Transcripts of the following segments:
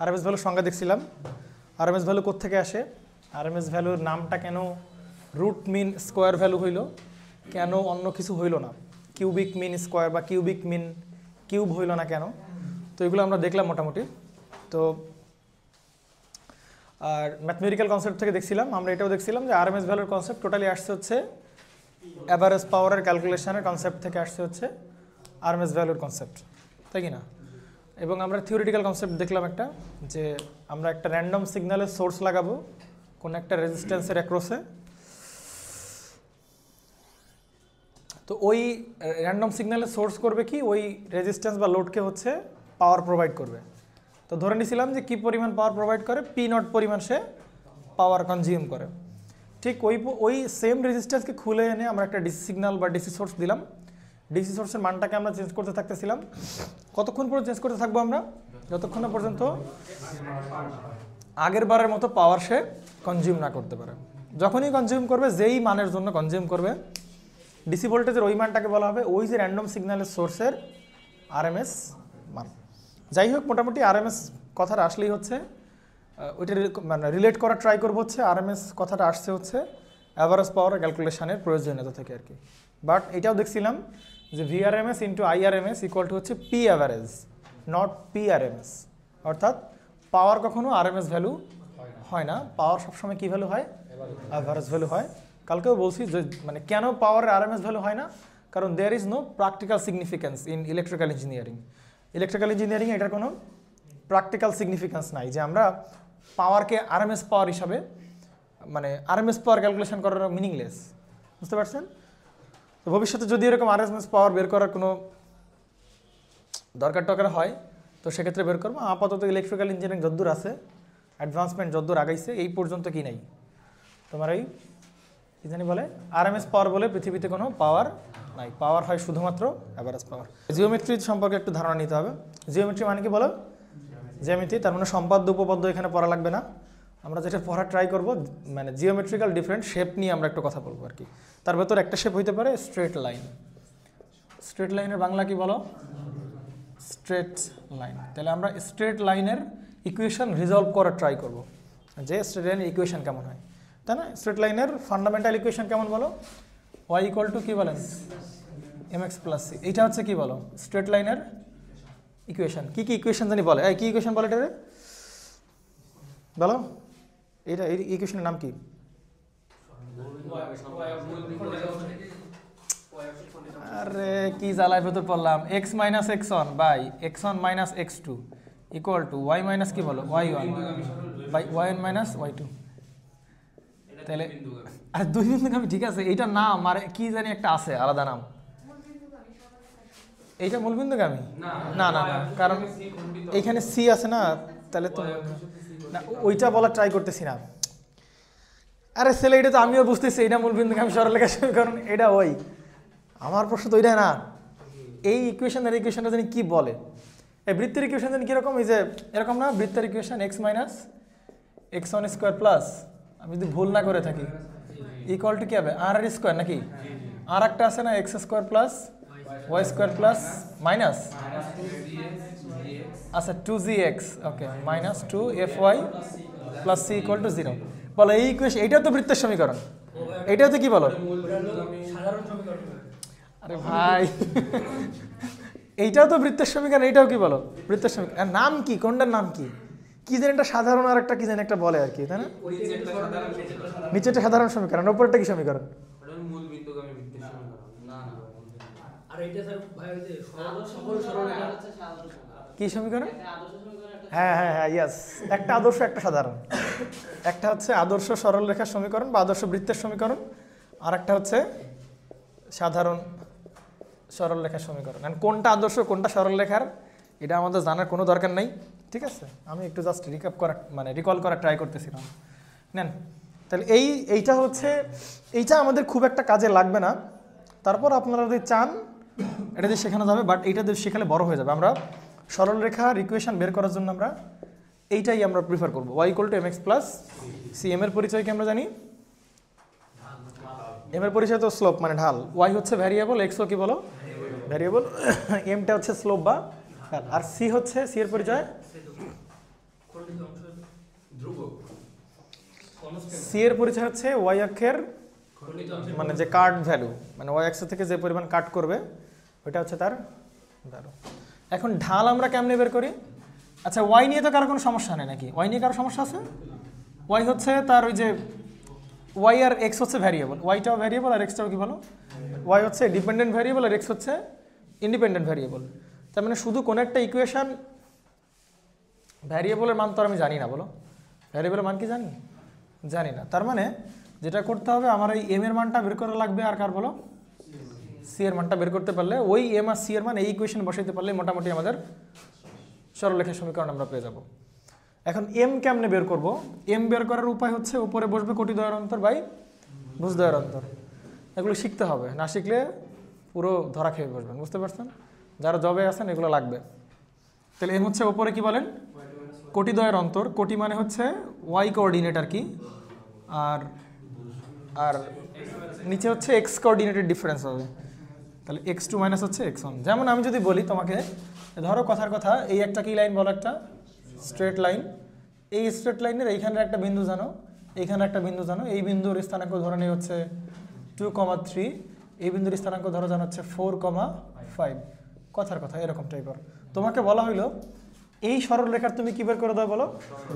RMS ভ্যালুর সংজ্ঞা দেখছিলাম। আরএমএস ভ্যালু কোত্থেকে আসে, আরএমএস ভ্যালুর নামটা কেন রুট মিন স্কোয়ার ভ্যালু হইল, কেন অন্য কিছু হইল না, কিউবিক মিন স্কোয়ার বা কিউবিক মিন কিউব হইল না কেন, তো এগুলো আমরা দেখলাম মোটামুটি। তো আর ম্যাথমেটিক্যাল কনসেপ্ট থেকে দেখছিলাম, আমরা এটাও দেখছিলাম যে আরএমএস ভ্যালুর কনসেপ্ট টোটালি আসছে হচ্ছে অ্যাভারেজ পাওয়ারের ক্যালকুলেশনের কনসেপ্ট থেকে আসছে হচ্ছে আরএমএস ভ্যালুর কনসেপ্ট, তাই কি না? এবং আমরা থিওরিটিক্যাল কনসেপ্ট দেখলাম একটা, যে আমরা একটা র্যান্ডম সিগন্যালের সোর্স লাগাবো কোনো একটা রেজিস্ট্যান্সের অ্যাক্রসে, তো ওই র্যান্ডম সিগন্যালের সোর্স করবে কি, ওই রেজিস্ট্যান্স বা লোডকে হচ্ছে পাওয়ার প্রোভাইড করবে। তো ধরে নিয়েছিলাম যে কী পরিমাণ পাওয়ার প্রোভাইড করে, পি নট পরিমাণ সে পাওয়ার কনজিউম করে। ঠিক ওই সেম রেজিস্ট্যান্সকে খুলে এনে আমরা একটা ডিসি সিগন্যাল বা ডিসি সোর্স দিলাম। ডিসি সোর্সের মানটাকে আমরা চেঞ্জ করতে থাকতেছিলাম। কতক্ষণ পর্যন্ত চেঞ্জ করতে থাকবো আমরা? যতক্ষণ না পর্যন্ত আগের বারের মতো পাওয়ার সে কনজিউম না করতে পারে। যখনই কনজিউম করবে, যেই মানের জন্য কনজিউম করবে, ডিসি ভোল্টেজের ওই মানটাকে বলা হবে ওই যে র্যান্ডম সিগন্যালের সোর্সের আরএমএস মান। যাই হোক, মোটামুটি আরএমএস কথাটা আসলেই হচ্ছে ওইটা মানে রিলেট করার ট্রাই করবো হচ্ছে আরএমএস কথাটা আসছে হচ্ছে অ্যাভারেজ পাওয়ার ক্যালকুলেশনের প্রয়োজনীয়তা থেকে আর কি। বাট এটাও দেখছিলাম যে VRMS into IRMS equal to হচ্ছে P average, not P RMS. অর্থাৎ পাওয়ার কখনো আরএমএস ভ্যালু হয় না, পাওয়ার সবসময় কী ভ্যালু হয়? অ্যাভারেজ ভ্যালু হয়। কালকেও বলছি যে মানে কেন পাওয়ারের আরএমএস ভ্যালু হয় না, কারণ there is no practical significance in electrical engineering. Electrical engineering এটার কোনো প্র্যাকটিক্যাল সিগনিফিক্যান্স নাই যে আমরা পাওয়ারকে আরএমএস পাওয়ার হিসাবে, মানে আরএমএস পাওয়ার ক্যালকুলেশন করার মিনিংলেস, বুঝতে পারছেন? তো ভবিষ্যতে যদি এরকম আরএমএস পাওয়ার বের করার কোনো দরকার হয় তো সেক্ষেত্রে বের করবো। আপাতত ইলেকট্রিক্যাল ইঞ্জিনিয়ারিং যদ্দূর আছে, অ্যাডভান্সমেন্ট যদ্দূর আগাইছে, এই পর্যন্ত কি নাই তোমার এই কী জানি বলে আরএমএস পাওয়ার বলে পৃথিবীতে কোনো পাওয়ার নাই। পাওয়ার হয় শুধুমাত্র অ্যাভারেজ পাওয়ার। জিওমেট্রি সম্পর্কে একটু ধারণা নিতে হবে। জিওমেট্রি মানে কি বলো? জ্যামিতি, তার মানে সম্পাদ্য উপপাদ্য এখানে পড়া লাগবে না। আমরা যেটা পড়া ট্রাই করব মানে জিওমেট্রিক্যাল ডিফারেন্ট শেপ নিয়ে আমরা একটু কথা বলবো আর কি। তার ভেতর একটা শেপ হইতে পারে স্ট্রেট লাইন। স্ট্রেট লাইনের বাংলা কি বলো? Straight line. তাহলে আমরা স্ট্রেট লাইনের ইকুয়েশন রিজলভ করার ট্রাই করব, যে স্ট্রেট লাইনের ইকুয়েশন কেমন হয়, তাই না? স্ট্রেট লাইনের ফান্ডামেন্টাল ইকুয়েশন কেমন বলো? ওয়াই ইকুয়াল টু কি বলেন? mx plus c. এইটা হচ্ছে কি বলো? স্ট্রেট লাইনের ইকুয়েশন। কি কি ইকুয়েশন জানি বলে? কি ইকুয়েশন বলে এটা? বলো, এটা এই ইকুয়েশনের নাম কি? আরে কি জ্বালায় ভেতর পড়লাম। X minus x one by x one minus x two equal to y minus কি বলো? Y one by y one minus y two. তাহলে আর দুই বিন্দুগামী, ঠিক আছে, এইটা নাম আর কি জানি একটা আছে আলাদা নাম। এইটা মূলবিন্দুগামী না, না না, কারণ এইখানে সি আছে না, তাহলে তো না, ওইটা বলার ট্রাই করতেছি না। আরে ছেলে, এটা তো আমিও বুঝতেছি, এটা মূলবিন্দুগামী সরলরেখা সমীকরণ, এটা ওই আমার প্রশ্ন তো ওইটা না। এই ইকুয়েশনের ইকুয়েশনটা জানি কি বলে? এই বৃত্তের ইকুয়েশন জানি কীরকম? এই যে এরকম না, বৃত্তের equation x minus x one square plus, আমি যদি ভুল না করে থাকি, ইকুয়াল টু কি হবে? আর আর স্কোয়ার নাকি? আর একটা আছে না, x square plus y square plus minus, আচ্ছা 2gx, okay, minus 2fy plus c equal to 0। বলো এই ইকুয়েশন, এইটাও তো বৃত্তের সমীকরণ, এইটাও তো কি বলো? আরে ভাই, এইটাও তো বৃত্তের সমীকরণ, এইটাও কি বলো? বৃত্তের সমীকরণ। নাম কি? কোনটার নাম কি? কি জানি একটা সাধারণ, আর একটা কি জানি একটা বলে আর কি, তাই না? নিচেরটা সাধারণ সমীকরণ, উপরটা কি সমীকরণ? কি সমীকরণ? হ্যাঁ হ্যাঁ হ্যাঁ, ইয়াস, একটা আদর্শ একটা সাধারণ। একটা হচ্ছে আদর্শ সরলরেখার সমীকরণ বা আদর্শ বৃত্তের সমীকরণ, আর একটা হচ্ছে সাধারণ সরলরেখার সমীকরণ। কোনটা আদর্শ কোনটা সরলরেখার এটা আমাদের জানার কোনো দরকার নেই, ঠিক আছে? আমি একটু জাস্ট রিকল করার ট্রাই করতেছিলাম। নেন, তাহলে এইটা হচ্ছে, এইটা আমাদের খুব একটা কাজে লাগবে না। তারপর আপনারা যদি চান এটা দিয়ে শেখানো যাবে, বাট এইটা দিয়ে শেখালে বড় হয়ে যাবে। আমরা সরলরেখার ইকুয়েশন বের করার জন্য আমরা এইটাই আমরা প্রিফার করবো, y equal to m x plus c. M এর পরিচয় কি আমরা জানি? এম এর পরিচয় তো স্লোপ মানে ঢাল, ওয়াই হচ্ছে ভ্যারিয়েবল, এক্সও কি বলো? ভ্যারিয়েবল, এমটা হচ্ছে স্লোপ বা ঢাল, আর সি হচ্ছে, সি এর পরিচয় সি এর পরিচয় হচ্ছে ওয়াই অক্ষের মানে যে কাট ভ্যালু, মানে ওয়াই অক্ষ থেকে যে পরিমাণ কাট করবে ওইটা হচ্ছে তার ভ্যালু। এখন ঢাল আমরা কেমনে বের করি? আচ্ছা, ওয়াই নিয়ে তো কারো কোনো সমস্যা নেই নাকি? ওয়াই নিয়ে কারো সমস্যা আছে? ওয়াই হচ্ছে তার ওই যে ওয়াই আর এক্স হচ্ছে ভ্যারিয়েবল, ওয়াইটাও ভ্যারিয়েবল আর এক্সটাও কি বলো? ওয়াই হচ্ছে ডিপেন্ডেন্ট ভ্যারিয়েবল আর এক্স হচ্ছে ইন্ডিপেন্ডেন্ট ভ্যারিয়েবল। তার মানে শুধু কোনো একটা ইকুয়েশন ভ্যারিয়েবলের মান তো আমি জানি না, বলো ভ্যারিয়েবলের মান কি জানি? জানি না। তার মানে যেটা করতে হবে আমার এই এম এর মানটা বের করা লাগবে, আর কার বলো? সি এর মানটা বের করতে পারলে ওই এম আর সি এর মান এই ইকুয়েশন বসাইতে পারলে মোটামুটি আমাদের সরলরেখার সমীকরণ আমরা পেয়ে যাব। এখন এম কেমনে বের করব? এম বের করার উপায় হচ্ছে উপরে বসবে কোটি দ্বয়ের অন্তর বাই ভুজ দ্বয়ের অন্তর। এগুলো শিখতে হবে, না শিখলে পুরো ধরা খেয়ে বসবেন, বুঝতে পারছেন? যারা জবে আছেন এগুলো লাগবে। তাহলে এম হচ্ছে উপরে কি বলেন? কোটি দ্বয়ের অন্তর। কোটি মানে হচ্ছে ওয়াই কোঅর্ডিনেট আর কি, আর আর নিচে হচ্ছে এক্স কোঅর্ডিনেটের ডিফারেন্স হবে। তাহলে x2 মাইনাস হচ্ছে x1। যেমন আমি যদি বলি তোমাকে, ধরো কথার কথা, এই একটা কি লাইন বলো? একটা স্ট্রেট লাইন। এই স্ট্রেট লাইনের এইখানের একটা বিন্দু জানো, এইখানে একটা বিন্দু জানো, এই বিন্দুর স্থানাঙ্ক ধরে নেই হচ্ছে 2,3, এই বিন্দুর স্থানাঙ্ক ধরো জানো হচ্ছে 4,5। কথার কথা এরকম টাইপের। তোমাকে বলা হইলো এই সরলরেখার তুমি কি বের করে দাও বলো?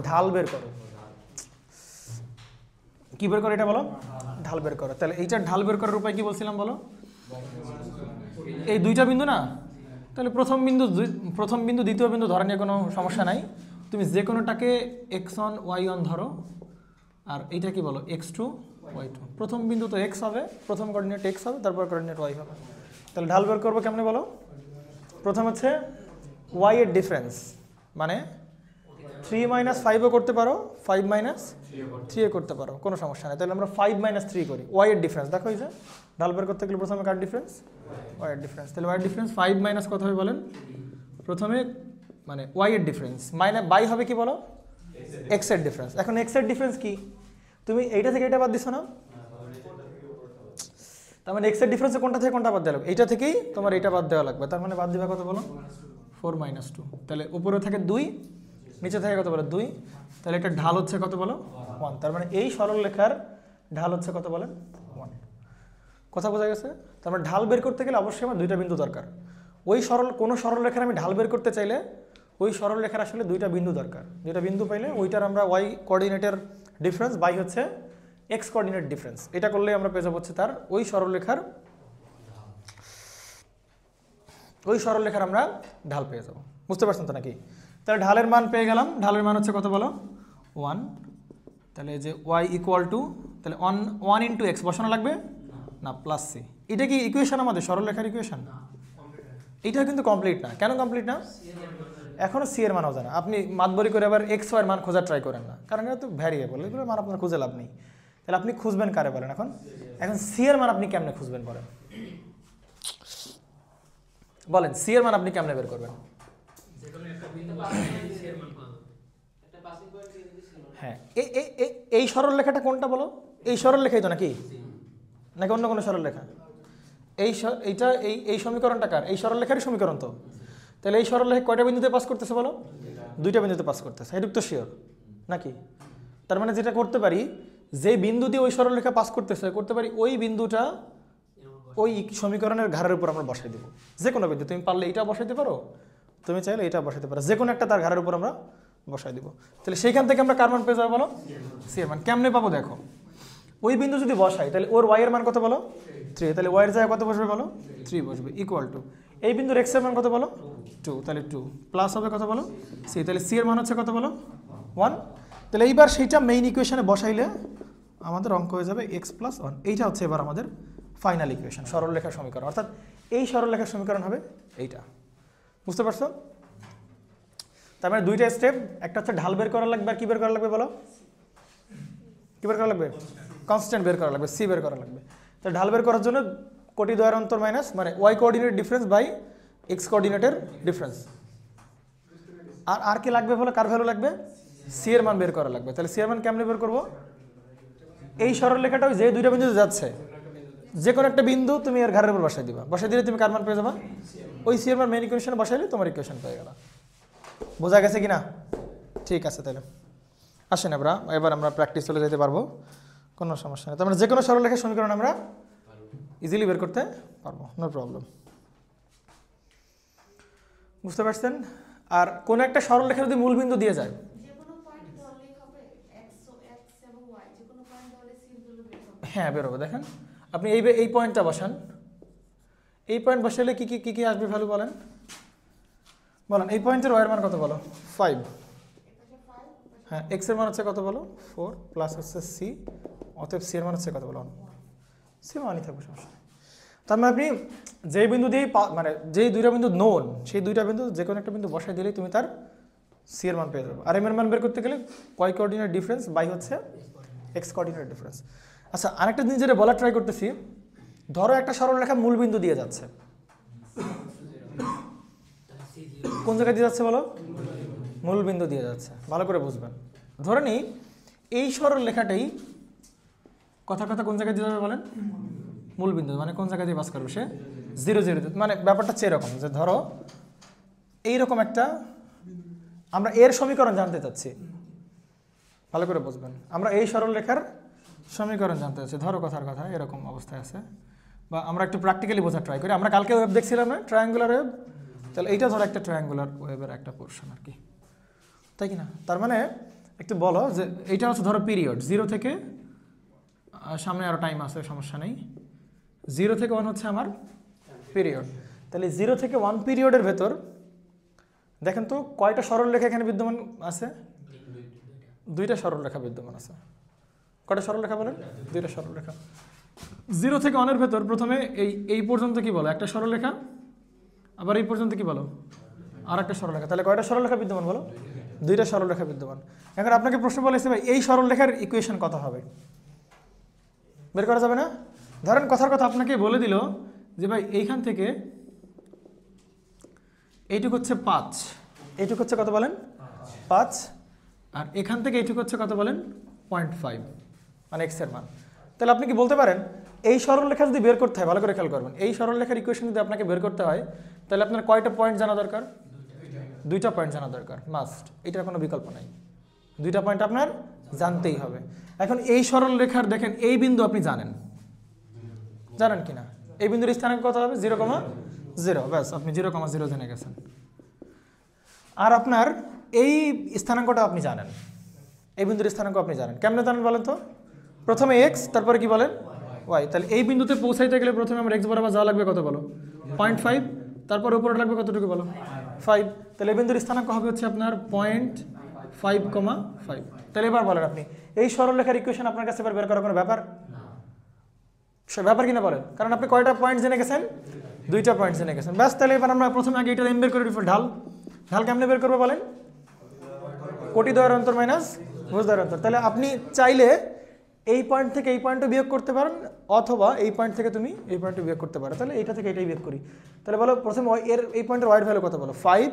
ঢাল বের করো। কি বের করো এটা বলো? ঢাল বের করো। তাহলে এইটার ঢাল বের করার উপায় কি বলছিলাম বলো? এই দুইটা বিন্দু না, তাহলে প্রথম বিন্দু দ্বিতীয় বিন্দু ধরা নিয়ে কোনো সমস্যা নাই। তুমি যে কোনোটাকে x1 y1 ধরো, আর এইটা কি বলো? x2 y2। প্রথম বিন্দু তো x হবে, প্রথম কোঅর্ডিনেট x হবে, তারপর কোঅর্ডিনেট y হবে। তাহলে ঢাল বের করবো কেমনে বলো? প্রথম হচ্ছে y এর ডিফারেন্স, মানে 3 মাইনাস 5ও করতে পারো, 5 মাইনাস 3 করতে পারো, কোনো সমস্যা নেই। তাহলে আমরা 5 মাইনাস 3 করি। y এর ডিফারেন্স দেখো, এই যে ঢাল বের করতে গেলে প্রথমে কার ডিফারেন্স? y এর ডিফারেন্স। তাহলে y এর ডিফারেন্স 5 মাইনাস কত হবে বলেন? প্রথমে মানে y এর ডিফারেন্স মাইনাস বাই হবে কি বলো? x এর ডিফারেন্স। এখন x এর ডিফারেন্স কি? তুমি এইটা থেকে এটা বাদ দিছো না? তার মানে x এর ডিফারেন্সে কোনটা থেকে কোনটা বাদ দেওয়া লাগবে? এইটা থেকেই তোমার এটা বাদ দেওয়া লাগবে। তার মানে বাদ দিবা কত বলো? 4 মাইনাস 2। তাহলে উপরে থাকে 2, নিচে থাকে কত বলো? 2। তাহলে এটা ঢাল হচ্ছে কত বলো? 1। তার মানে এই সরলরেখার ঢাল হচ্ছে কত বলেন? 1। কথা বোঝা গেছে? তার মানে ঢাল বের করতে গেলে অবশ্যই আমার দুইটা বিন্দু দরকার। কোনো সরলরেখার আমি ঢাল বের করতে চাইলে ওই সরলরেখার আসলে দুইটা বিন্দু দরকার। দুইটা বিন্দু পাইলে ওইটার আমরা ওয়াই কোঅর্ডিনেটের ডিফারেন্স বাই হচ্ছে এক্স কোঅর্ডিনেট ডিফারেন্স, এটা করলে আমরা পেয়ে যাবো হচ্ছে তার ওই সরলরেখার আমরা ঢাল পেয়ে যাবো। বুঝতে পারছেন তো নাকি? তাহলে ঢালের মান পেয়ে গেলাম। ঢালের মান হচ্ছে কত বলো? 1। তাহলে যে y ইকুয়াল টু, তাহলে 1 ইন্টু এক্স বসানো লাগবে না, প্লাস সি। এটা কি ইকুয়েশন আমাদের সরলরেখার ইকুয়েশন? এটা কিন্তু কমপ্লিট না। কেন কমপ্লিট না? এখনো সি এর মানও জানা। আপনি মাতবরি করে আবার এক্স ওয়াই এর মান খোঁজার ট্রাই করেন না, কারণ এটা তো ভ্যারিয়েবল, এগুলোর মান আপনার খুঁজে লাভ নেই। তাহলে আপনি খুঁজবেন কারে বলেন? এখন সি এর মান আপনি কেমনে খুঁজবেন বলেন? বলেন সি এর মান আপনি কেমনে বের করবেন? হ্যাঁ, এই সরল রেখাটা কোনটা বলো? এই সরল রেখাই তো নাকি অন্য কোনো সরল রেখা? এই সমীকরণটা কার? এই সরল রেখারই সমীকরণ তো। তাহলে এই সরল রেখা কয়টা বিন্দুতে পাস করতেছে বলো? দুইটা বিন্দুতে পাস করতেছে। এটুক তো শিওর নাকি? তার মানে যেটা করতে পারি, যে বিন্দু দিয়ে ওই সরল রেখা পাস করতে পারি ওই বিন্দুটা ওই সমীকরণের ঘাড়ের উপর আমরা বসাই দেবো। যে কোনো বিন্দু, তুমি পারলে এইটা বসাইতে পারো, তুমি চাইলে এটা বসাইতে পারো, যে কোনো একটা তার ঘাড়ের উপর আমরা বসাই দিব। তাহলে সেইখান থেকে আমরা কার মান পেয়ে যাবো বলো? সি এর মান। কেমনে পাবো দেখো, ওই বিন্দু যদি বসাই তাহলে ওর ওয়াই এর মান কত বলো? 3। তাহলে ওয়াই এর জায়গায় কত বসবে বলো? 3 বসবে, ইকুয়াল টু এই বিন্দুর এক্স এর মান কত বলো? 2। তাহলে 2 প্লাস হবে কত বলো? সি। তাহলে সি এর মান হচ্ছে কত বলো? 1। তাহলে এইবার সেইটা মেইন ইকুয়েশনে বসাইলে আমাদের অঙ্ক হয়ে যাবে x + 1। এইটা হচ্ছে এবার আমাদের ফাইনাল ইকুয়েশন, সরলরেখার সমীকরণ। অর্থাৎ এই সরলরেখার সমীকরণ হবে এইটা। বুঝতে পারছো? তার মানে দুইটা স্টেপ, একটা হচ্ছে ঢাল বের করা লাগবে, আর কি বের করা লাগবে বলো? কি বের করা লাগবে? কনস্ট্যান্ট বের করা লাগবে, সি বের করা লাগবে। তো ঢাল বের করার জন্য কোটি দ্বয়ের অন্তর মাইনাস মানে Y coordinate difference by X কোঅর্ডিনেটের ডিফারেন্স। আর কি লাগবে বলো? কার ভ্যালু লাগবে? সি এর মান বের করা লাগবে। তাহলে সি এর মান কেমনে বের করবো? এই সরলরেখাটা যে দুইটা বিন্দুতে যাচ্ছে, যে কোনো একটা বিন্দু তুমি এর ঘাড়ের উপর বসাই দিবা, বসাই দিলে তুমি কার মান পেয়ে যাবা? ওই সি এর মান মেইন ইকুয়েশনে বসাইলে তোমার ইকুয়েশন পেয়ে গেল। বোঝা গেছে কিনা? ঠিক আছে, তাহলে আসেন এবার আমরা প্র্যাকটিস চলে যেতে পারবো, কোনো সমস্যা নেই। তার মানে যে কোনো সরলরেখার সমীকরণ আমরা ইজিলি বের করতে পারবো, নো প্রবলেম। বুঝতে পারছেন? আর কোন একটা সরলরেখা যদি মূলবিন্দু দিয়ে যায়, হ্যাঁ বেরোবে। দেখেন আপনি এই পয়েন্টটা বসান, এই পয়েন্ট বসালে কি কি কি আসবে ভ্যালু বলেন বলেন। এই পয়েন্টের ওয়াই এর মান কত বলো? 5। হ্যাঁ, এক্স এর মান হচ্ছে কত বলো? 4 প্লাস হচ্ছে সি, অতএব সি এর মান হচ্ছে কত বলো? সি মানই থাকবে, সমস্যা নেই। তার মানে আপনি যেই বিন্দু দিয়ে মানে যেই দুইটা বিন্দু নোন, সেই দুইটা বিন্দু যে কোনো একটা বিন্দু বসাই দিলেই তুমি তার সি এর মান পেয়ে যাবে। আর এম এর মান বের করতে গেলে ওয়াই কোঅর্ডিনেট ডিফারেন্স বাই হচ্ছে এক্স কোঅর্ডিনেট ডিফারেন্স। আচ্ছা, আরেকটা জিনিস যেটা বলা ট্রাই করতেছি, ধরো একটা সরলরেখা মূল বিন্দু দিয়ে যাচ্ছে, কোন জায়গায় দিয়ে যাচ্ছে বলো? মূল বিন্দু দিয়ে যাচ্ছে, ভালো করে বুঝবেন। ধরে নিই এই সরল রেখাটাই কথা কোন জায়গায় দিয়ে যাবে বলেন? মূল বিন্দু, মানে কোন জায়গায় দিয়ে পাস করবে সে? 0 0। মানে ব্যাপারটা হচ্ছে এরকম যে ধরো এইরকম একটা, আমরা এর সমীকরণ জানতে চাচ্ছি, ভালো করে বুঝবেন। আমরা এই সরল রেখার সমীকরণ জানতে চাচ্ছি, ধরো কথার কথা এরকম অবস্থায় আছে, বা আমরা একটু প্র্যাকটিক্যালি বোঝার ট্রাই করি। আমরা কালকে ওয়েব দেখছিলাম না, ট্রায়াঙ্গুলার ওয়েব, তাহলে এইটা ধরো একটা ট্রায়াঙ্গুলার ওয়েবের একটা পোর্শন আর কি, তাই কি না? তার মানে একটু বলো যে এইটা হচ্ছে ধরো পিরিয়ড 0 থেকে, সামনে আরও টাইম আছে সমস্যা নেই, 0 থেকে 1 হচ্ছে আমার পিরিয়ড। তাহলে 0 থেকে 1 পিরিয়ডের ভেতর দেখেন তো কয়টা সরলরেখা এখানে বিদ্যমান আছে? দুইটা সরলরেখা বিদ্যমান আছে। কয়টা সরলরেখা বলেন? দুইটা সরলরেখা। 0 থেকে 1 এর ভেতর প্রথমে এই পর্যন্ত কি বলো? একটা সরলরেখা, আবার এই পর্যন্ত কি বলো? আর একটা সরলরেখা। তাহলে কয়টা সরলরেখা বিদ্যমান বলো? দুইটা সরলরেখা বিদ্যমান। এখন আপনাকে প্রশ্ন বলেছে ভাই এই সরলরেখার ইকুয়েশন কত হবে? বের করা যাবে না? ধরেন কথার কথা আপনাকে বলে দিল যে ভাই এইখান থেকে এইটুক হচ্ছে 5, এইটুক হচ্ছে কত বলেন? 5, আর এখান থেকে এইটুক হচ্ছে কত বলেন? 0.5, মানে এক্স এর মান। তাহলে আপনি কি বলতে পারেন এই সরলরেখা যদি বের করতে হয়, ভালো করে খেয়াল করবেন, এই সরলরেখার ইকুয়েশন যদি আপনাকে বের করতে হয় তাহলে আপনার কয়টা পয়েন্ট জানা দরকার? দুইটা পয়েন্ট জানা দরকার, মাস্ট, এটার কোনো বিকল্প নাই। দুইটা পয়েন্ট আপনার জানতেই হবে। এখন এই সরলরেখার দেখেন এই বিন্দু আপনি জানেন কিনা? এই বিন্দুর স্থানাঙ্ক কত হবে? 0,0, ব্যাস আপনি 0,0 জেনে গেছেন। আর আপনার এই স্থানাঙ্কটা আপনি জানেন, এই বিন্দুর স্থানাঙ্ক আপনি জানেন। কেমনে জানেন বলেন তো? প্রথমে এক্স, তারপরে কি বলেন? ওয়াই। তাহলে এই বিন্দুতে পৌঁছাইতে গেলে প্রথমে আমার এক্স বরাবর যাওয়া লাগবে কত বলো? 0.5, তারপর উপরে লাগবে কতটুকু বলো? 5। তাহলে এই বিন্দুর স্থানাঙ্ক হবে হচ্ছে আপনার 0.5,5। তাহলে এবার বলেন আপনি এই সরলরেখার ইকুয়েশন আপনার কাছে এবার বের করার কোনো ব্যাপার কিনা বলেন? কারণ আপনি কয়টা পয়েন্ট জেনে গেছেন? দুইটা পয়েন্ট জেনে গেছেন, ব্যাস। তাহলে এবার আমরা প্রথমে আগে এটা বের করে ঢাল কেমনে বের করবো বলেন? কোটি দ্বয়ের অন্তর মাইনাস ভুজ দ্বয়ের অন্তর। তাহলে আপনি চাইলে এই পয়েন্ট থেকে এই পয়েন্টও বিয়োগ করতে পারেন, অথবা এই পয়েন্ট থেকে তুমি এই পয়েন্টও বিয়োগ করতে পারো। তাহলে এইটা থেকে এটাই বিয়োগ করি। তাহলে বলো প্রথমে এই পয়েন্টের ওয়াইয়ের ভ্যালু কত বলো? 5,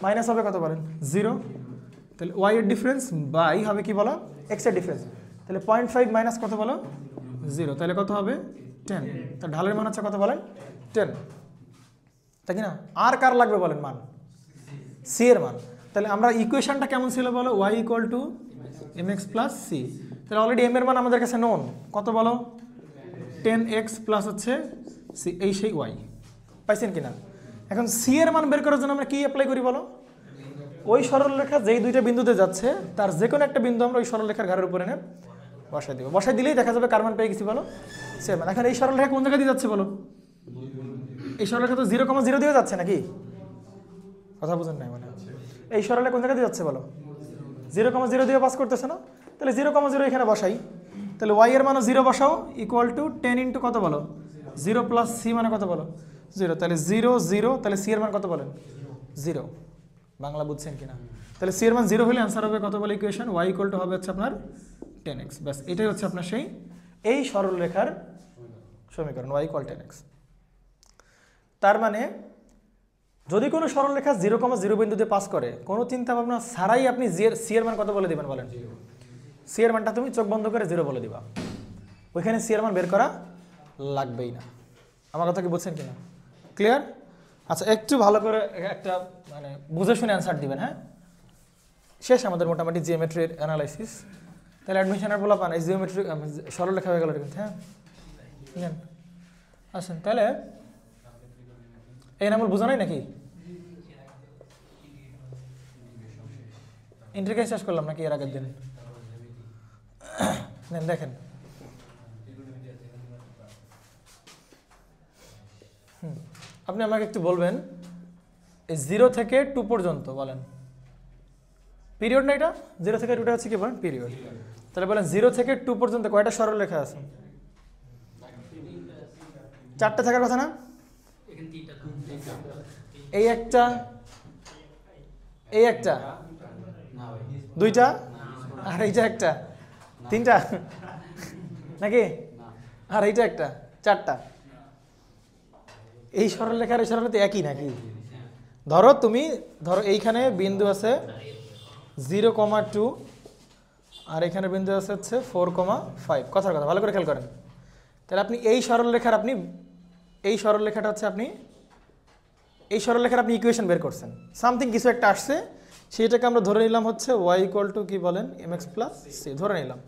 মাইনাস হবে কত বলেন? 0। তাহলে ওয়াই এর ডিফারেন্স বাই হবে কি বলো? এক্স এর ডিফারেন্স। তাহলে 0.5 মাইনাস কত বলো? 0। তাহলে কত হবে? 10। তাহলে ঢালের মান হচ্ছে কত বলেন? 10, তাই কি না? আর কার লাগবে বলেন মান? সি এর মান। তাহলে আমরা ইকুয়েশনটা কেমন ছিল বলো? y equal to mx plus c. তাহলে অলরেডি এম এর মান আমাদের কাছে নোন, কত বলো? 10x প্লাস হচ্ছে সি, এই সেই y, পাইছেন কিনা? এখন সি এর মান বের করার জন্য আমরা কি অ্যাপ্লাই করি বলো? ওই সরলরেখা যেই দুইটা বিন্দুতে যাচ্ছে তার যে কোনো একটা বিন্দু আমরা ওই সরলরেখার ঘাড়ের উপরে এনে বসাই দিব। বসাই দিলেই দেখা যাবে কার মান পেয়ে গেছি বলো? সি এর মান। এখন এই সরলরেখা কোন জায়গা দিয়ে যাচ্ছে বলো? এই সরলরেখা তো 0,0 দিয়ে যাচ্ছে নাকি? কথা বুঝেন নাই মানে? এই সরলরেখা কোন জায়গা দিয়ে যাচ্ছে বলো? 0,0 দিয়ে পাস করতেছে না? তাহলে 0,0 এখানে বসাই। তাহলে y এর মানও 0 বসাও, ইকুয়াল টু 10 ইন্টু কত বলো? 0 প্লাস সি মানে কত বলো? 0। তাহলে 0 0, তাহলে সি এর মান কত বলেন? 0। বাংলা বুঝছেন কিনা? তাহলে সি এর মান 0 হলে অ্যান্সার হবে কত বলে ইকুয়েশন? y ইকুয়াল টু হবে হচ্ছে আপনার 10x। ব্যাস এটাই হচ্ছে আপনার সেই এই সরলরেখার সমীকরণ, y ইকুয়াল 10x। তার মানে যদি কোনো সরলরেখা 0,0 বিন্দুতে পাস করে, কোনো চিন্তা ভাবনা ছাড়াই আপনি সি এর মান কত বলে দিবেন বলেন? সি এর মানটা তুমি চোখ বন্ধ করে 0 বলে দিবা, ওইখানে সি এর মান বের করা লাগবেই না। আমার কথা কি বুঝছেন কিনা? ক্লিয়ার? আচ্ছা, একটু ভালো করে একটা মানে বুঝে শুনে অ্যান্সার দিবেন, হ্যাঁ? শেষ আমাদের মোটামুটি জিওমেট্রির অ্যানালাইসিস। তাহলে অ্যাডমিশনের বলা পান এই জিওমেট্রি সরলরেখা হয়ে গেল কিন্তু, হ্যাঁ নেন আসেন। তাহলে এই নাম বোঝা নাই নাকি? ইন্টারকেস শেষ করলাম নাকি এর আগের দিন? নেন দেখেন, আপনি আমাকে একটু বলবেন এই 0 থেকে 2 পর্যন্ত বলেন পিরিয়ড না, এটা 0 থেকে 2টা হচ্ছে কি বলেন পিরিয়ড। তাহলে বলেন 0 থেকে 2 পর্যন্ত কয়টা সরলরেখা আছে? 4টে থাকার কথা না? এই একটা, এই একটা, 2টা, আর এইটা একটা, 3টা নাকি? আর এইটা একটা, 4টা। এই সরলরেখার এই সরলরেখা একই নাকি? ধরো এইখানে বিন্দু আছে 0,2 আর এখানে বিন্দু আছে হচ্ছে 4,5। কথার কথা ভালো করে খেয়াল করেন। তাহলে আপনি এই সরলরেখার এই সরলরেখাটা হচ্ছে এই সরলরেখার আপনি ইকুয়েশন বের করছেন, সামথিং কিছু একটা আসছে, সেটাকে আমরা ধরে নিলাম হচ্ছে y = কি বলেন mx + c ধরে নিলাম।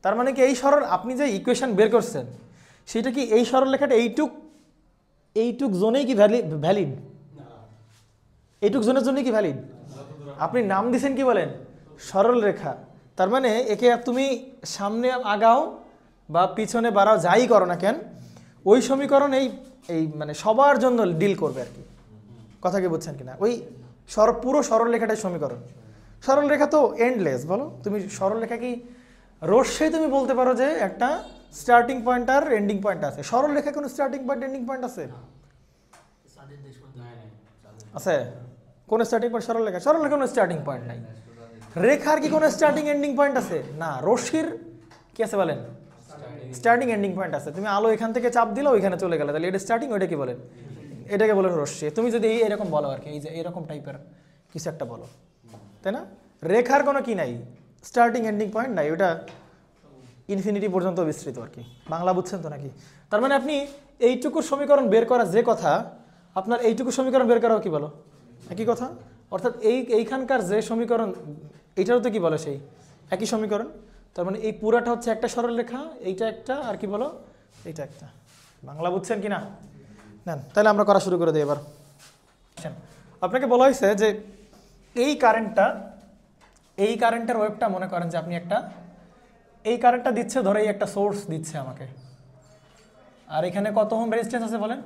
তার মানে কি আপনি যে ইকুয়েশন বের করছেন সেটা কি এই সরলরেখাটা এইটুক জোনেই কি ভ্যালিড? এইটুক জোনের জন্য কি ভ্যালিড? আপনি নাম দিয়েছেন কি বলেন সরলরেখা। তার মানে একে তুমি সামনে আগাও বা পিছনে বাড়াও, যাই করো না কেন, ওই সমীকরণ এই মানে সবার জন্য ডিল করবে আর কি। কথা কি বুঝছেন কিনা? ওই পুরো সরলরেখাটাই সমীকরণ। সরলরেখা তো এন্ডলেস। বলো তুমি সরলরেখা কি রশ্মি তুমি বলতে পারো যে একটা স্টার্টিং পয়েন্ট আর এন্ডিং পয়েন্ট আছে। সরলরেখা কোনো স্টার্টিং পয়েন্ট এন্ডিং পয়েন্ট আছে? আছে কোন স্টার্টিং পয়েন্ট? সরলরেখা কোনো স্টার্টিং পয়েন্ট নাই। রেখার কি কোনো স্টার্টিং এন্ডিং পয়েন্ট আছে? না। রশ্মির কি আছে বলেন? স্টার্টিং এন্ডিং পয়েন্ট আছে। তুমি আলো এখান থেকে চাপ দিলে ওইখানে চলে গেলে, তাহলে এটা স্টার্টিং, ওইটা কি বলেন? এটাকে বলে রশ্মি। তুমি যদি এরকম বলো আর কি, এই যে এরকম টাইপের কিছু একটা বলো, তাই না? রেখার কোনো কি নাই, স্টার্টিং এন্ডিং পয়েন্ট নাই, ওটা ইনফিনিটি পর্যন্ত বিস্তৃত আর কি। বাংলা বুঝছেন তো নাকি? তার মানে আপনি এইটুকু সমীকরণ বের করা যে কথা, আপনার এইটুকু সমীকরণ বের করাও কি বলো একই কথা। অর্থাৎ এইখানকার যে সমীকরণ, এইটারও তো কি বলে সেই একই সমীকরণ। তার মানে এই পুরাটা হচ্ছে একটা সরলরেখা, এইটা একটা, আর কি বলো এইটা একটা। বাংলা বুঝছেন কি না? নেন তাহলে আমরা করা শুরু করে দিই এবার। আপনাকে বলা হয়েছে যে এই কারেন্টের ওয়েভটা মনে করেন যে আপনি এই কারেন্টটা দিচ্ছে, ধরে এই একটা সোর্স দিচ্ছে আমাকে, আর এখানে কত ওহম রেজিস্ট্যান্স আছে বলেন?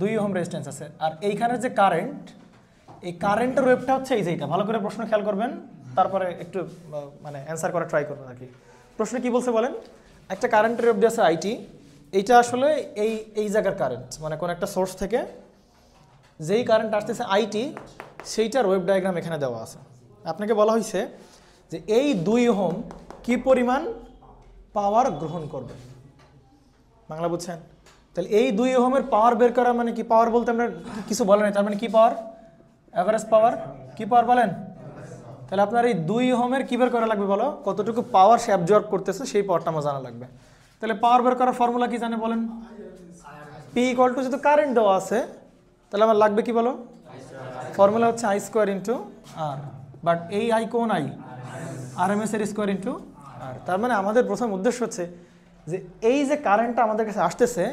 2 ওহম রেজিস্ট্যান্স আছে। আর এইখানের যে কারেন্ট, এই কারেন্টের ওয়েভটা হচ্ছে এই যে এইটা। ভালো করে প্রশ্ন খেয়াল করবেন, তারপরে একটু মানে অ্যান্সার করা ট্রাই করবেন আর কি। প্রশ্ন কি বলছে বলেন? একটা কারেন্টের ওয়েভ দিয়ে আছে আইটি, এইটা আসলে এই জায়গার কারেন্ট, মানে কোন একটা সোর্স থেকে যেই কারেন্ট আসতেছে আইটি, সেইটার ওয়েভ ডায়াগ্রাম এখানে দেওয়া আছে। আপনাকে বলা হয়েছে যে এই 2 ওহম কি পরিমাণ পাওয়ার গ্রহণ করবে। বাংলা বুঝছেন? তাহলে এই 2 ওহমের পাওয়ার বের করা মানে কি? পাওয়ার বলতে আমরা কিছু বলে নাই, তার মানে কি পাওয়ার? এভারেজ পাওয়ার। কি পাওয়ার বলেন? তাহলে আপনার এই 2 ওহমের কি বের করা লাগবে বলো? কতটুকু পাওয়ার সে অ্যাবজর্ব করতেছে সেই পাওয়ারটা আমার জানা লাগবে। তাহলে পাওয়ার বের করার ফর্মুলা কি জানে বলেন? P = যেহেতু কারেন্ট দেওয়া আছে, তাহলে আমার লাগবে কি বলো? ফর্মুলা হচ্ছে I² × R। বাট এই আই কোন আই? RMS এর স্কোয়ার ইন্টু আর। তার মানে আমাদের প্রথম উদ্দেশ্য হচ্ছে যে এই যে কারেন্টটা আমাদের কাছে আসতেছে,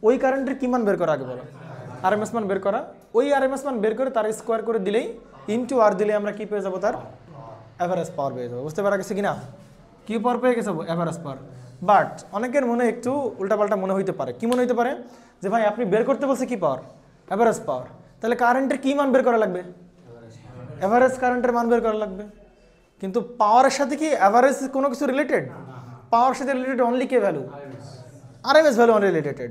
ওই কারেন্টের কি মান বের করা আগে বলো? RMS মান বের করা। ওই RMS মান বের করে তার স্কোয়ার করে দিলেই, ইন্টু আর দিলে আমরা কি পেয়ে যাবো? তার অ্যাভারেজ পাওয়ার পেয়ে যাবো। বুঝতে পারা গেছে কিনা? কি পাওয়ার পেয়ে গেছে? Average power. বাট অনেকের মনে একটু উল্টাপাল্টা মনে হইতে পারে। কি মনে হইতে পারে? যে ভাই আপনি বের করতে বলছে কি পাওয়ার? Average power. তাহলে কারেন্টের কি মান বের করা লাগবে? অ্যাভারেজ কারেন্টের মান বের করা লাগবে। কিন্তু পাওয়ারের সাথে কি অ্যাভারেজ কোনো কিছু রিলেটেড? পাওয়ার সাথে রিলেটেড অনলি কে value? RMS value only related,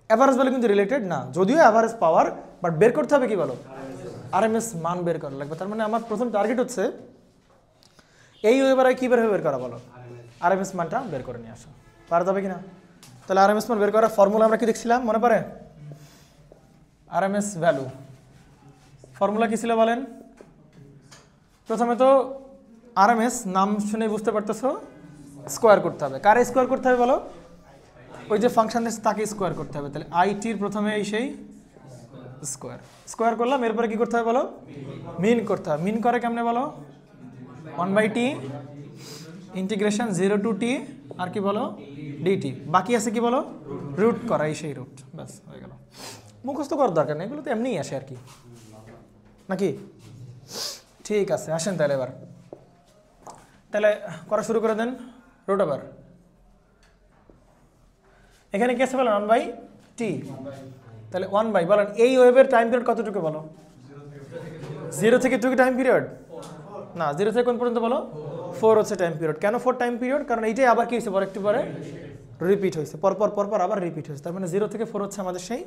average value কিন্তু রিলেটেড না। যদিও অ্যাভারেজ পাওয়ার, বাট বের করতে হবে কি বলো? RMS মান বের করা লাগবে। তার মানে আমার প্রথম টার্গেট হচ্ছে এই ওয়েবারে কি বের করা বলো? RMS মানটা বের করে নিয়ে আসা। পারা যাবে কিনা? তাহলে RMS মান বের করার ফর্মুলা আমরা কি দেখছিলাম মনে পড়ে? RMS ভ্যালু ফর্মুলা কি ছিল বলেন? প্রথমে তো RMS নাম শুনে বুঝতে পারতেছো, স্কোয়ার করতে হবে। কারে স্কোয়ার করতে হবে বলো? ওই যে ফাংশন তাকে স্কোয়ার করতে হবে। তাহলে আইটির প্রথমে এই সেই স্কোয়ার। স্কোয়ার করলাম, এরপরে কি করতে হবে বলো? মিন করতে হবে। মিন করে কেমনে বলো? 1/t ইন্টিগ্রেশন 0 to t আর কি বলো dt, বাকি আছে কি বলো রুট করা, এই সেই রুট, ব্যাস হয়ে গেল। মুখস্থ করার দরকার নেই, এগুলো তো এমনিই আসে আর কি, নাকি? ঠিক আছে, আসেন তাহলে এবার তাহলে করা শুরু করে দেন। রুট ওভার এখানে কি আছে বলেন 1/t, তাহলে 1 বলেন এই ওয়েভের টাইম পিরিয়ড কতটুকু বলো? 0 থেকে 2 টাইম পিরিয়ড না, 0 থেকে কোন পর্যন্ত বলো? 4 হচ্ছে টাইম পিরিয়ড। কেন 4 টাইম পিরিয়ড? কারণ এইটাই আবার কি হয়েছে পরে একটু পরে রিপিট হয়েছে, পরপর আবার রিপিট হয়েছে, তার মানে 0 থেকে 4 হচ্ছে আমাদের সেই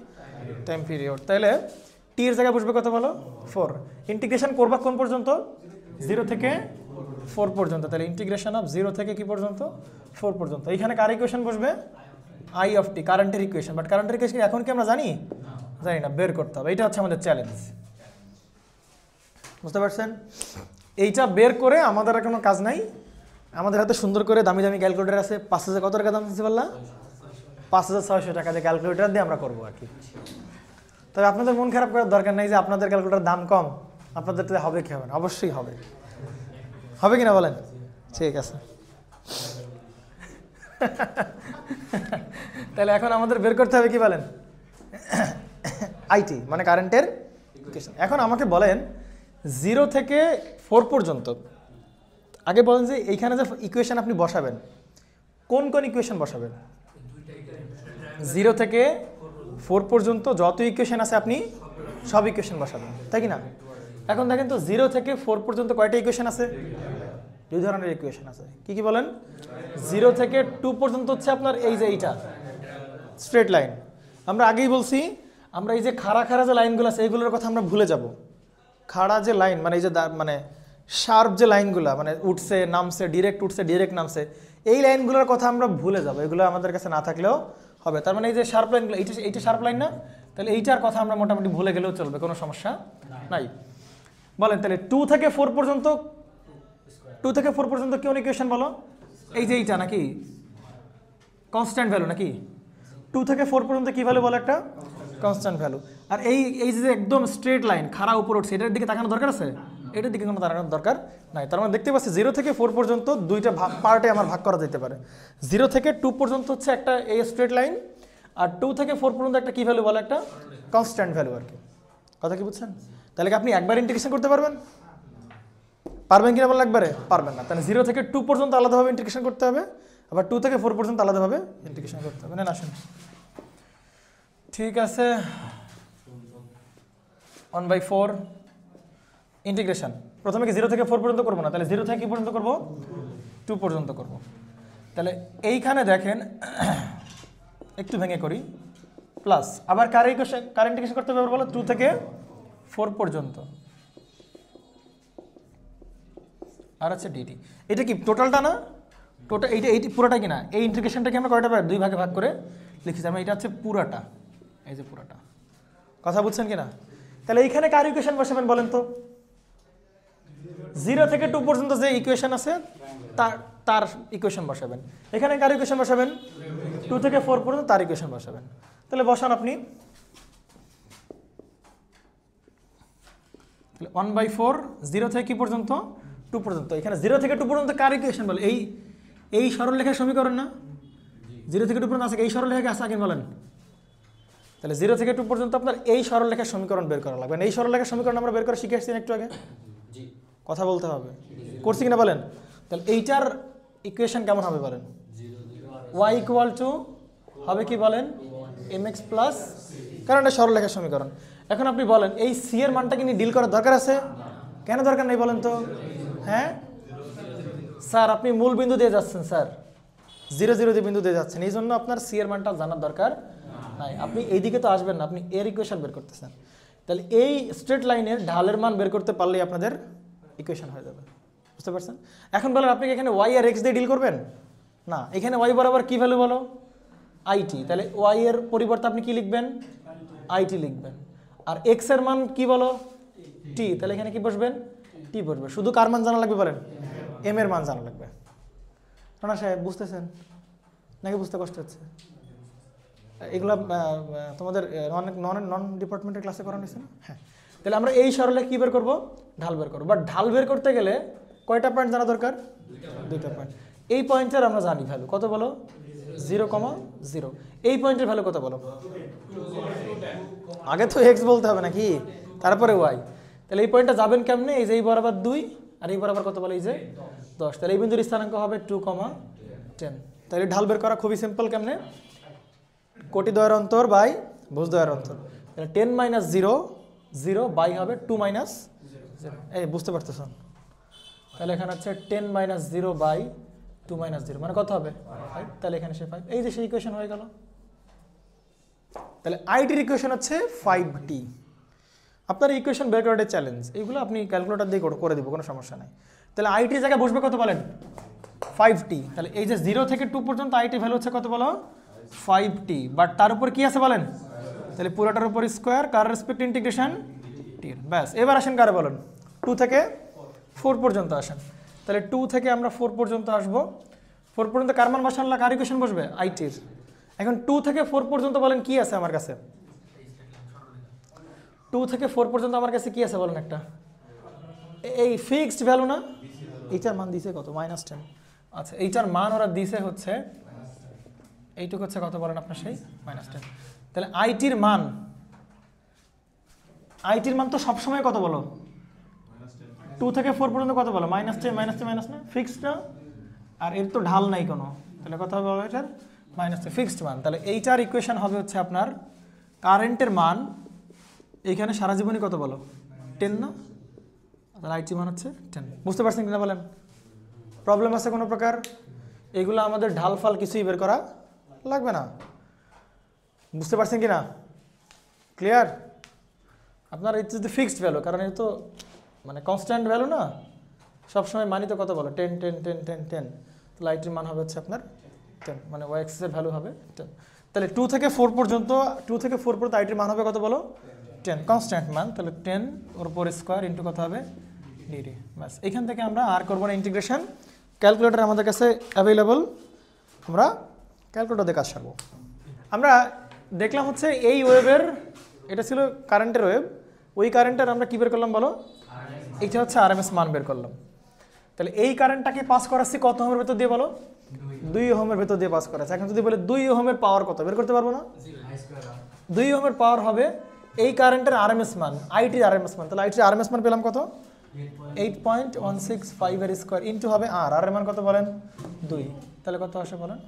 টাইম পিরিয়ড। তাহলে টি এর জায়গায় বসবে কত বলো? 4। ইন্টিগ্রেশন করবা কোন পর্যন্ত? 0 থেকে 4 পর্যন্ত। তাহলে ইন্টিগ্রেশন অফ 0 থেকে কি পর্যন্ত? 4 পর্যন্ত। এখানে কার ইকুয়েশন বসবে? আই অফ টি, কারেন্টের ইকুয়েশন। বাট কারেন্টের ইকুয়েশন এখন কি আমরা জানি? জানি না, বের করতে হবে। এইটা হচ্ছে আমাদের চ্যালেঞ্জ, বুঝতে পারছেন? এইটা বের করে আমাদের আর কোনো কাজ নাই। আমাদের হাতে সুন্দর করে দামি দামি ক্যালকুলেটার আছে। 5000 কত টাকা দাম দিচ্ছে বললা? 5600 টাকা দিয়ে ক্যালকুলেটার দিয়ে আমরা করবো আর কি। তবে আপনাদের মন খারাপ করার দরকার নেই যে আপনাদের ক্যালকুলেটার দাম কম, আপনাদের হবে কি হবে না? অবশ্যই হবে, হবে কিনা বলেন? ঠিক আছে। তাহলে এখন আমাদের বের করতে হবে কি বলেন? আইটি মানে কারেন্টের ইকুয়েশন। এখন আমাকে বলেন 0 থেকে 4 পর্যন্ত, আগে বলেন যে এইখানে যে ইকুয়েশন আপনি বসাবেন কোন কোন ইকুয়েশন বসাবেন? 0 থেকে 4 পর্যন্ত যত ইকুয়েশন আছে আপনি সব ইকুয়েশন বসাবেন, তাই কি না? এখন দেখেন তো 0 থেকে 4 পর্যন্ত কয়টা ইকুয়েশন আছে? দুই ধরনের ইকুয়েশন আছে। কি কি বলেন? 0 থেকে 2 পর্যন্ত হচ্ছে আপনার এই যে এইটা স্ট্রেট লাইন। আমরা আগেই বলছি আমরা এই যে খাড়া খাড়া যে লাইনগুলো আছে এইগুলোর কথা আমরা ভুলে যাব। খাড়া যে লাইন মানে এই যে মানে শার্প যে লাইনগুলো মানে উঠছে নামছে, ডিরেক্ট উঠছে ডিরেক্ট নামছে, এই লাইনগুলোর কথা আমরা ভুলে যাব। এগুলো আমাদের কাছে না থাকলেও হবে। তার মানে এই যে শার্প লাইনগুলো, এইটা শার্প লাইন না? তাহলে এইটার কথা আমরা মোটামুটি ভুলে গেলেও চলবে, কোনো সমস্যা নাই। বলেন তাহলে 2 থেকে 4 পর্যন্ত, 2 থেকে 4 পর্যন্ত কি ইকুয়েশন বলো? এই যে এইটা নাকি কনস্ট্যান্ট ভ্যালু নাকি? 2 থেকে 4 পর্যন্ত কি ভ্যালু বলো? একটা কনস্ট্যান্ট ভ্যালু। আর এই যে একদম স্ট্রেট লাইন খাড়া উপর উঠছে, এটার দিকে তাকানো দরকার আছে? এটার দিকে কোনো তাকানোর দরকার নাই। তার মানে দেখতে পাচ্ছি 0 থেকে 4 পর্যন্ত দুইটা পার্টে আমার ভাগ করা যেতে পারে। 0 থেকে 2 পর্যন্ত হচ্ছে একটা এই স্ট্রেট লাইন, আর 2 থেকে 4 পর্যন্ত একটা কি ভ্যালু বলো? একটা কনস্ট্যান্ট ভ্যালু আর কি। কথা কি বুঝছেন? তাহলে কি আপনি একবার ইন্টিগ্রেশন করতে পারবেন? পারবেন কিনা বলে একবারে? পারবেন না। তাহলে 0 থেকে 2 পর্যন্ত আলাদাভাবে ইন্টিগ্রেশন করতে হবে, আবার 2 থেকে 4 পর্যন্ত আলাদাভাবে ইন্টিগ্রেশন করতে হবে। না আসেন, ঠিক আছে। 1/4 ইন্টিগ্রেশন প্রথমে কি 0 থেকে 4 পর্যন্ত করবো না? তাহলে 0 থেকে কি পর্যন্ত করবো? 2 পর্যন্ত করব। তাহলে এইখানে দেখেন একটু ভেঙে করি, প্লাস আবার কার ইন্টিগ্রেশন করতে হবে বলো? 2 থেকে 4 পর্যন্ত, আর আছে ডিটি। এটা কি টোটালটা না? টোটাল এইটা পুরোটা কিনা? এই ইন্টিগ্রেশনটাকে আমরা কয়টা দুই ভাগে ভাগ করে লিখেছি আমরা। এটা হচ্ছে পুরাটা, এই যে পুরাটা। কথা বুঝছেন কিনা? তাহলে এইখানে কার ইকুয়েশন বসাবেন বলেন তো? 0 থেকে 2 পর্যন্ত যে ইকুয়েশন আছে তার ইকুয়েশন বসাবেন। এখানে কার ইকুয়েশন বসাবেন? 2 থেকে 4 পর্যন্ত তার ইকুয়েশন বসাবেন। তাহলে বসান আপনি। তাহলে 1/4 0 থেকে কি পর্যন্ত? 2 পর্যন্ত। এখানে 0 থেকে 2 পর্যন্ত কার ইকুয়েশন বলে? এই সরলরেখার সমীকরণ না? 0 থেকে 2 পর্যন্ত আছে, এই সরলরেখা আছে আগে বলেন। তাহলে 0 থেকে 2 পর্যন্ত আপনার এই সরলরেখার সমীকরণ বের করা লাগবে। এই সরলরেখার সমীকরণ আমরা বের করে শিখে আসছি একটু আগে, কথা বলতে হবে, করছি কিনা বলেন? তাহলে এইটার ইকুয়েশন কেমন হবে বলেন? y = হবে কি বলেন? mx প্লাস, কারণ এটা সরলরেখার সমীকরণ। এখন আপনি বলেন এই c এর মানটা কি নিয়ে ডিল করার দরকার আছে? কেন দরকার নেই বলেন তো? হ্যাঁ স্যার, আপনি মূল বিন্দু দিয়ে যাচ্ছেন স্যার, 0 0 দিয়ে বিন্দু দিয়ে যাচ্ছেন, এই জন্য আপনার c এর মানটা জানার দরকার নাই। আপনি এইদিকে তো আসবেন না, আপনি এর ইকুয়েশন বের করতেছেন। তাহলে এই স্ট্রেট লাইনের ঢালের মান বের করতে পারলেই আপনাদের ইকুয়েশন হয়ে যাবে, বুঝতে পারছেন? এখন বলেন আপনি এখানে y আর x দিয়ে ডিল করবেন না, এখানে y বরাবর কি ভ্যালু বলো? it। তাহলে y এর পরিবর্তে আপনি কি লিখবেন? it লিখবেন। আর x এর মান কি বলো? t। তাহলে এখানে কি বসবেন? t বসবে। শুধু কার মান জানা লাগবে বলেন? m এর মান জানা লাগবে। রানা সাহেব বুঝতেছেন নাকি বুঝতে কষ্ট হচ্ছে? এগুলো তোমাদের নন ডিপার্টমেন্টের ক্লাসে করানো হয়েছে না? হ্যাঁ। তাহলে আমরা এই সরলে কী বের করবো? ঢাল বের করবো। বাট ঢাল বের করতে গেলে কয়টা পয়েন্ট জানা দরকার? 2টা পয়েন্ট। এই পয়েন্টের আমরা জানি ভ্যালু কত বলো? 0,0। এই পয়েন্টের ভ্যালু কত বলো? আগে তো এক্স বলতে হবে নাকি, তারপরে ওয়াই। তাহলে এই পয়েন্টটা যাবেন কেমনে? এই যে এই বরাবর 2 আর এই বরাবর কত বলো? এই যে 10। তাহলে এই বিন্দুর স্থানাঙ্ক হবে 2,10। তাহলে ঢাল বের করা খুবই সিম্পল। কেমনে? কোটি দ্বয়ের অন্তর বাই ভুজ দ্বয়ের অন্তর। তাহলে 10 - 0 0 বাই হবে 2 - 0। এই বুঝতে পারতেছ? তাহলে এখানে হচ্ছে 10 - 0 বাই 2 - 0 মানে কত হবে? 5। তাহলে এখানে সে 5। এই যে সেই ইকুয়েশন হয়ে গেল। তাহলে আইটির ইকুয়েশন হচ্ছে 5t। আপনার ইকুয়েশন বের করাটা চ্যালেঞ্জ, এইগুলো আপনি ক্যালকুলেটর দিয়ে করে দিব, কোনো সমস্যা নাই। তাহলে আইটির জায়গায় বসবে কত বলেন? 5t। তাহলে এই যে 0 থেকে 2 পর্যন্ত আইটি ভ্যালু হচ্ছে কত বলো? 5t। বাট তার উপর কি আছে বলেন? তাহলে পুরোটার উপর স্কোয়ার, কার রেসপেক্ট ইন্টিগ্রেশন টি। ব্যাস। এবার আসেন কারে বলেন? 2 থেকে 4 পর্যন্ত আসেন। তাহলে 2 থেকে আমরা 4 পর্যন্ত আসবো। 4 পর্যন্ত কার মান বসানলা? কার ইকুয়েশন বসবে? আইটির। এখন 2 থেকে 4 পর্যন্ত বলেন কি আছে আমার কাছে? 2 থেকে 4 পর্যন্ত আমার কাছে কি আছে বলেন একটা? এই ফিক্সড ভ্যালু না? এইটার মান দিছে কত? -10। আচ্ছা, এইটার মান ওরা দিছে হচ্ছে এইটুকু হচ্ছে কত বলেন আপনার? সেই -10। তাহলে আইটির মান তো সবসময় কত বলো? 2 থেকে 4 পর্যন্ত কত বলো? -10 না? ফিক্সড না? আর এর তো ঢাল নাই কোনো, তাহলে কত হবে এটার? -10 ফিক্সড মান। তাহলে এইটার ইকুয়েশন হবে হচ্ছে আপনার কারেন্টের মান এইখানে সারা জীবনই কত বলো? 10 না? তাহলে আইটি মান হচ্ছে 10। বুঝতে পারছেন কিনা বলেন? প্রবলেম আছে কোনো প্রকার? এগুলো আমাদের ঢাল ফাল কিছুই বের করা লাগবে না। বুঝতে পারছেন কিনা? ক্লিয়ার? আপনার এটা যদি ফিক্সড ভ্যালু, কারণ এটা তো মানে কনস্ট্যান্ট ভ্যালু না, সবসময় মানি তো কত বলো? 10 10 10 10 10। তাহলে আইটির মান হবে হচ্ছে আপনার 10, মানে ওয়াই এক্সের ভ্যালু হবে 10। তাহলে 2 থেকে 4 পর্যন্ত আইটির মান হবে কত বলো? 10, কনস্ট্যান্ট মান। তাহলে 10 ওর উপর স্কোয়ার ইন্টু কত হবে? ডিডি। ব্যাস। এখান থেকে আমরা আর করবো না ইন্টিগ্রেশন। ক্যালকুলেটর আমাদের কাছে অ্যাভেলেবল, আমরা ক্যালকুলেটর দিয়ে কাজ সারবো। আমরা দেখলাম হচ্ছে এই ওয়েভের, এটা ছিল কারেন্টের ওয়েভ, ওই কারেন্টের আমরা কী বের করলাম বলো? এইটা হচ্ছে আরএমএস মান বের করলাম। তাহলে এই কারেন্টটাকে পাস করাচ্ছি কত ওহমের ভেতর দিয়ে বলো? 2 ওহমের ভেতর দিয়ে পাস করাচ্ছে। এখন যদি বলে 2 ওহমের পাওয়ার কত, বের করতে পারবো না? 2 ওহমের পাওয়ার হবে এই কারেন্টের আরএমএস মান, আইটির আরএমএস মান। তাহলে আইটির আরএমএস মান পেলাম কত? 8.165 এর স্কোয়ার ইন্টু হবে আর এর মান কত বলেন? 2। তাহলে কত আসে বলেন?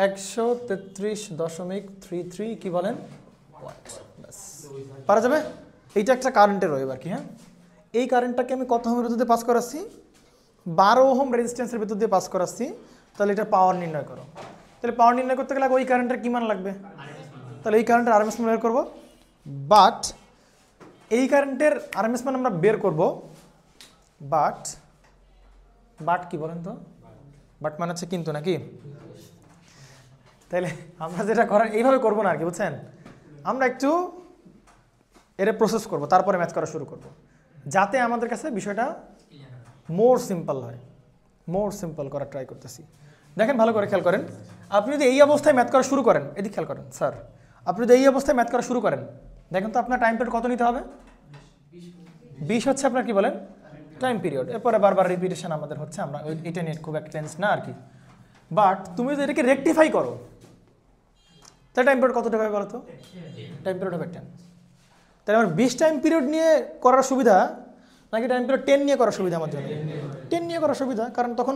133.33 কি বলেন? পারা যাবে? এইটা একটা কারেন্টের ওয়েভ আর কি। হ্যাঁ, এই কারেন্টটাকে আমি কত ওহমের ভেতর দিয়ে পাস করাচ্ছি? 12 ওহম রেজিস্ট্যান্সের ভেতর দিয়ে পাস করাচ্ছি। তাহলে এটা পাওয়ার নির্ণয় করো। তাহলে পাওয়ার নির্ণয় করতে গেলে ওই কারেন্টের কি মান লাগবে? তাহলে এই কারেন্টের আরএমএস মান বের করবো। বাট এই কারেন্টের আরএমএস মান আমরা বের করব, বাট কি বলেন তো? বাট মানে হচ্ছে কিন্তু নাকি? তাহলে আমরা যেটা করার এইভাবে করবো না আর কি, বুঝছেন? আমরা একটু এর প্রসেস করব, তারপরে ম্যাথ করা শুরু করব, যাতে আমাদের কাছে বিষয়টা মোর সিম্পল হয়। মোর সিম্পল করার ট্রাই করতেছি। দেখেন ভালো করে খেয়াল করেন। আপনি যদি এই অবস্থায় ম্যাথ করা শুরু করেন, এদিকে খেয়াল করেন স্যার, আপনি যদি এই অবস্থায় ম্যাথ করা শুরু করেন, দেখেন তো আপনার টাইম পিরিয়ড কত নিতে হবে? 20 হচ্ছে আপনার কি বলেন? Time period. এরপরে বারবার রিপিটেশন আমাদের হচ্ছে, আমরা এটা নিয়ে খুব একটা টেন্স না আর কি। বাট তুমি যদি এটাকে রেকটিফাই করো, তাহলে টাইম পিরিয়ড কতটা হবে বলো তো? টাইম পিরিয়ড হবে 10। তাহলে আমার 20 টাইম পিরিয়ড নিয়ে করার সুবিধা নাকি টাইম পিরিয়ড 10 নিয়ে করার সুবিধা? আমার জন্য 10 নিয়ে করার সুবিধা, কারণ তখন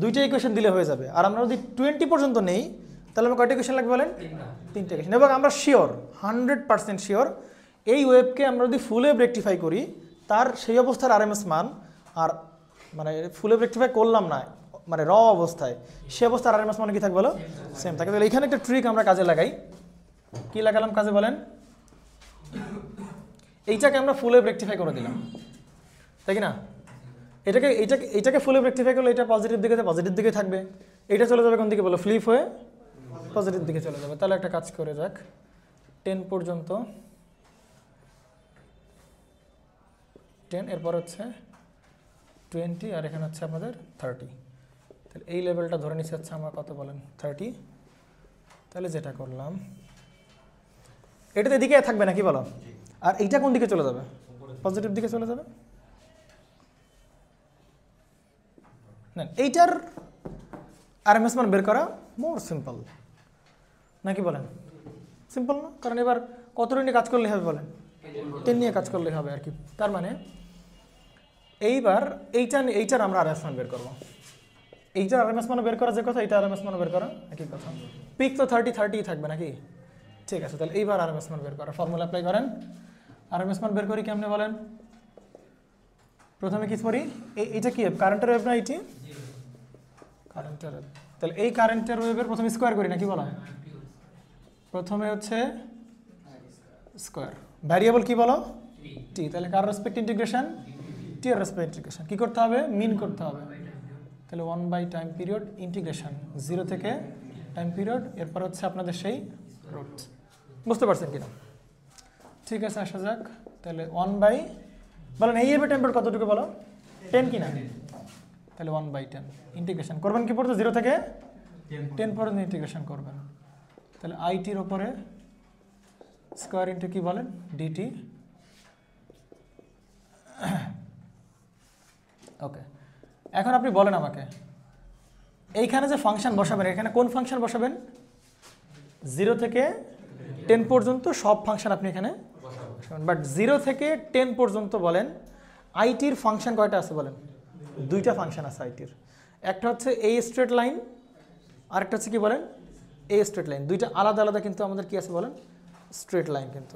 2টা ইকুয়েশন দিলে হয়ে যাবে। আর আমরা যদি 20 পর্যন্ত নেই, তাহলে আমার কয়টা ইকুয়েশন লাগবে বলেন? 3টা ইকুয়েশন। এবং আমরা শিওর, 100% শিওর, এই ওয়েভকে আমরা যদি ফুল ওয়েভ রেকটিফাই করি, তার সেই অবস্থার আরএমএস মান, আর মানে ফুল ওয়েভ রেকটিফাই করলাম না মানে র অবস্থায়, সে অবস্থার আরএমএস মান কি থাকবে বলো? সেম থাকে। তাহলে এখানে একটা ট্রিক আমরা কাজে লাগাই। কি লাগালাম কাজে বলেন? এইটাকে আমরা ফুল ওয়েভ রেকটিফাই করে দিলাম, তাই কি না? এইটাকে ফুল ওয়েভ রেকটিফাই করলে এটা পজিটিভ দিকে থাকবে, এটা চলে যাবে কোন দিকে বলো? ফ্লিপ হয়ে পজিটিভ দিকে চলে যাবে। তাহলে একটা কাজ করে যাক, 10 পর্যন্ত, 10 এরপর হচ্ছে 20 আর এখানে হচ্ছে আমাদের 30। তাহলে এই লেভেলটা ধরে নিচ্ছে হচ্ছে আমার কত বলেন 30। তাহলে যেটা করলাম এটাতে এদিকে থাকবে নাকি বলো, আর এইটা কোন দিকে চলে যাবে, পজিটিভ দিকে চলে যাবে। এইটার আরএমএস মান বের করা মোর সিম্পল নাকি বলেন, সিম্পল না? কারণ এবার কত নিয়ে কাজ করলে হবে বলেন, 10 নিয়ে কাজ করলে হবে আর কি। তার মানে এইবার এইটার আমরা আরএমএস মান বের করবো, এইটার আরএমএস মান বের করা যে কথা, এইটা আরএমএস মান বের করা একই কথা। পিক তো 30 থাকবে নাকি, ঠিক আছে। তাহলে এইবার আরএমএস মান বের করা ফর্মুলা অ্যাপ্লাই করেন। আরএমএস মান বের করি কেমনে বলেন, প্রথমে কি করি, এইটা কি কারেন্টের ওয়েভ না এইটি কারেন্টের ওয়েভ, তাহলে এই কারেন্টের ওয়েভের প্রথমে স্কোয়ার করি নাকি বলো, প্রথমে হচ্ছে স্কোয়ার, ভ্যারিয়েবল কি বলো টি, তাহলে কার রেসপেক্ট ইন্টিগ্রেশন, টি এর রেসপেক্ট ইন্টিগ্রেশন কি করতে হবে, মিন করতে হবে। তাহলে 1/টাইম পিরিয়ড ইন্টিগ্রেশন 0 থেকে টাইম পিরিয়ড, এরপর হচ্ছে আপনাদের সেই রুট, বুঝতে পারছেন কিনা? ঠিক আছে, আসা যাক। তাহলে 1 বলেন এই টাইম পিরিয়ড কতটুকু বলো, 10 কিনা, তাহলে 1/10 ইন্টিগ্রেশন করবেন কি পড়তো 0 থেকে 10 পর্যন্ত ইন্টিগ্রেশন করবেন। তাহলে আইটির ওপরে স্কোয়ার ইন্টু কি বলেন ডিটি। ওকে, এখন আপনি বলেন আমাকে এইখানে যে ফাংশন বসাবেন, এখানে কোন ফাংশন বসাবেন, 0 থেকে 10 পর্যন্ত সব ফাংশন আপনি এখানে বসাবেন, বাট 0 থেকে 10 পর্যন্ত বলেন আইটির ফাংশন কয়টা আছে বলেন, 2টা ফাংশন আছে আইটির, একটা হচ্ছে এ স্ট্রেট লাইন, আরেকটা হচ্ছে কি বলেন এ স্ট্রেট লাইন, দুইটা আলাদা আলাদা কিন্তু আমাদের কি আছে বলেন স্ট্রেট লাইন, কিন্তু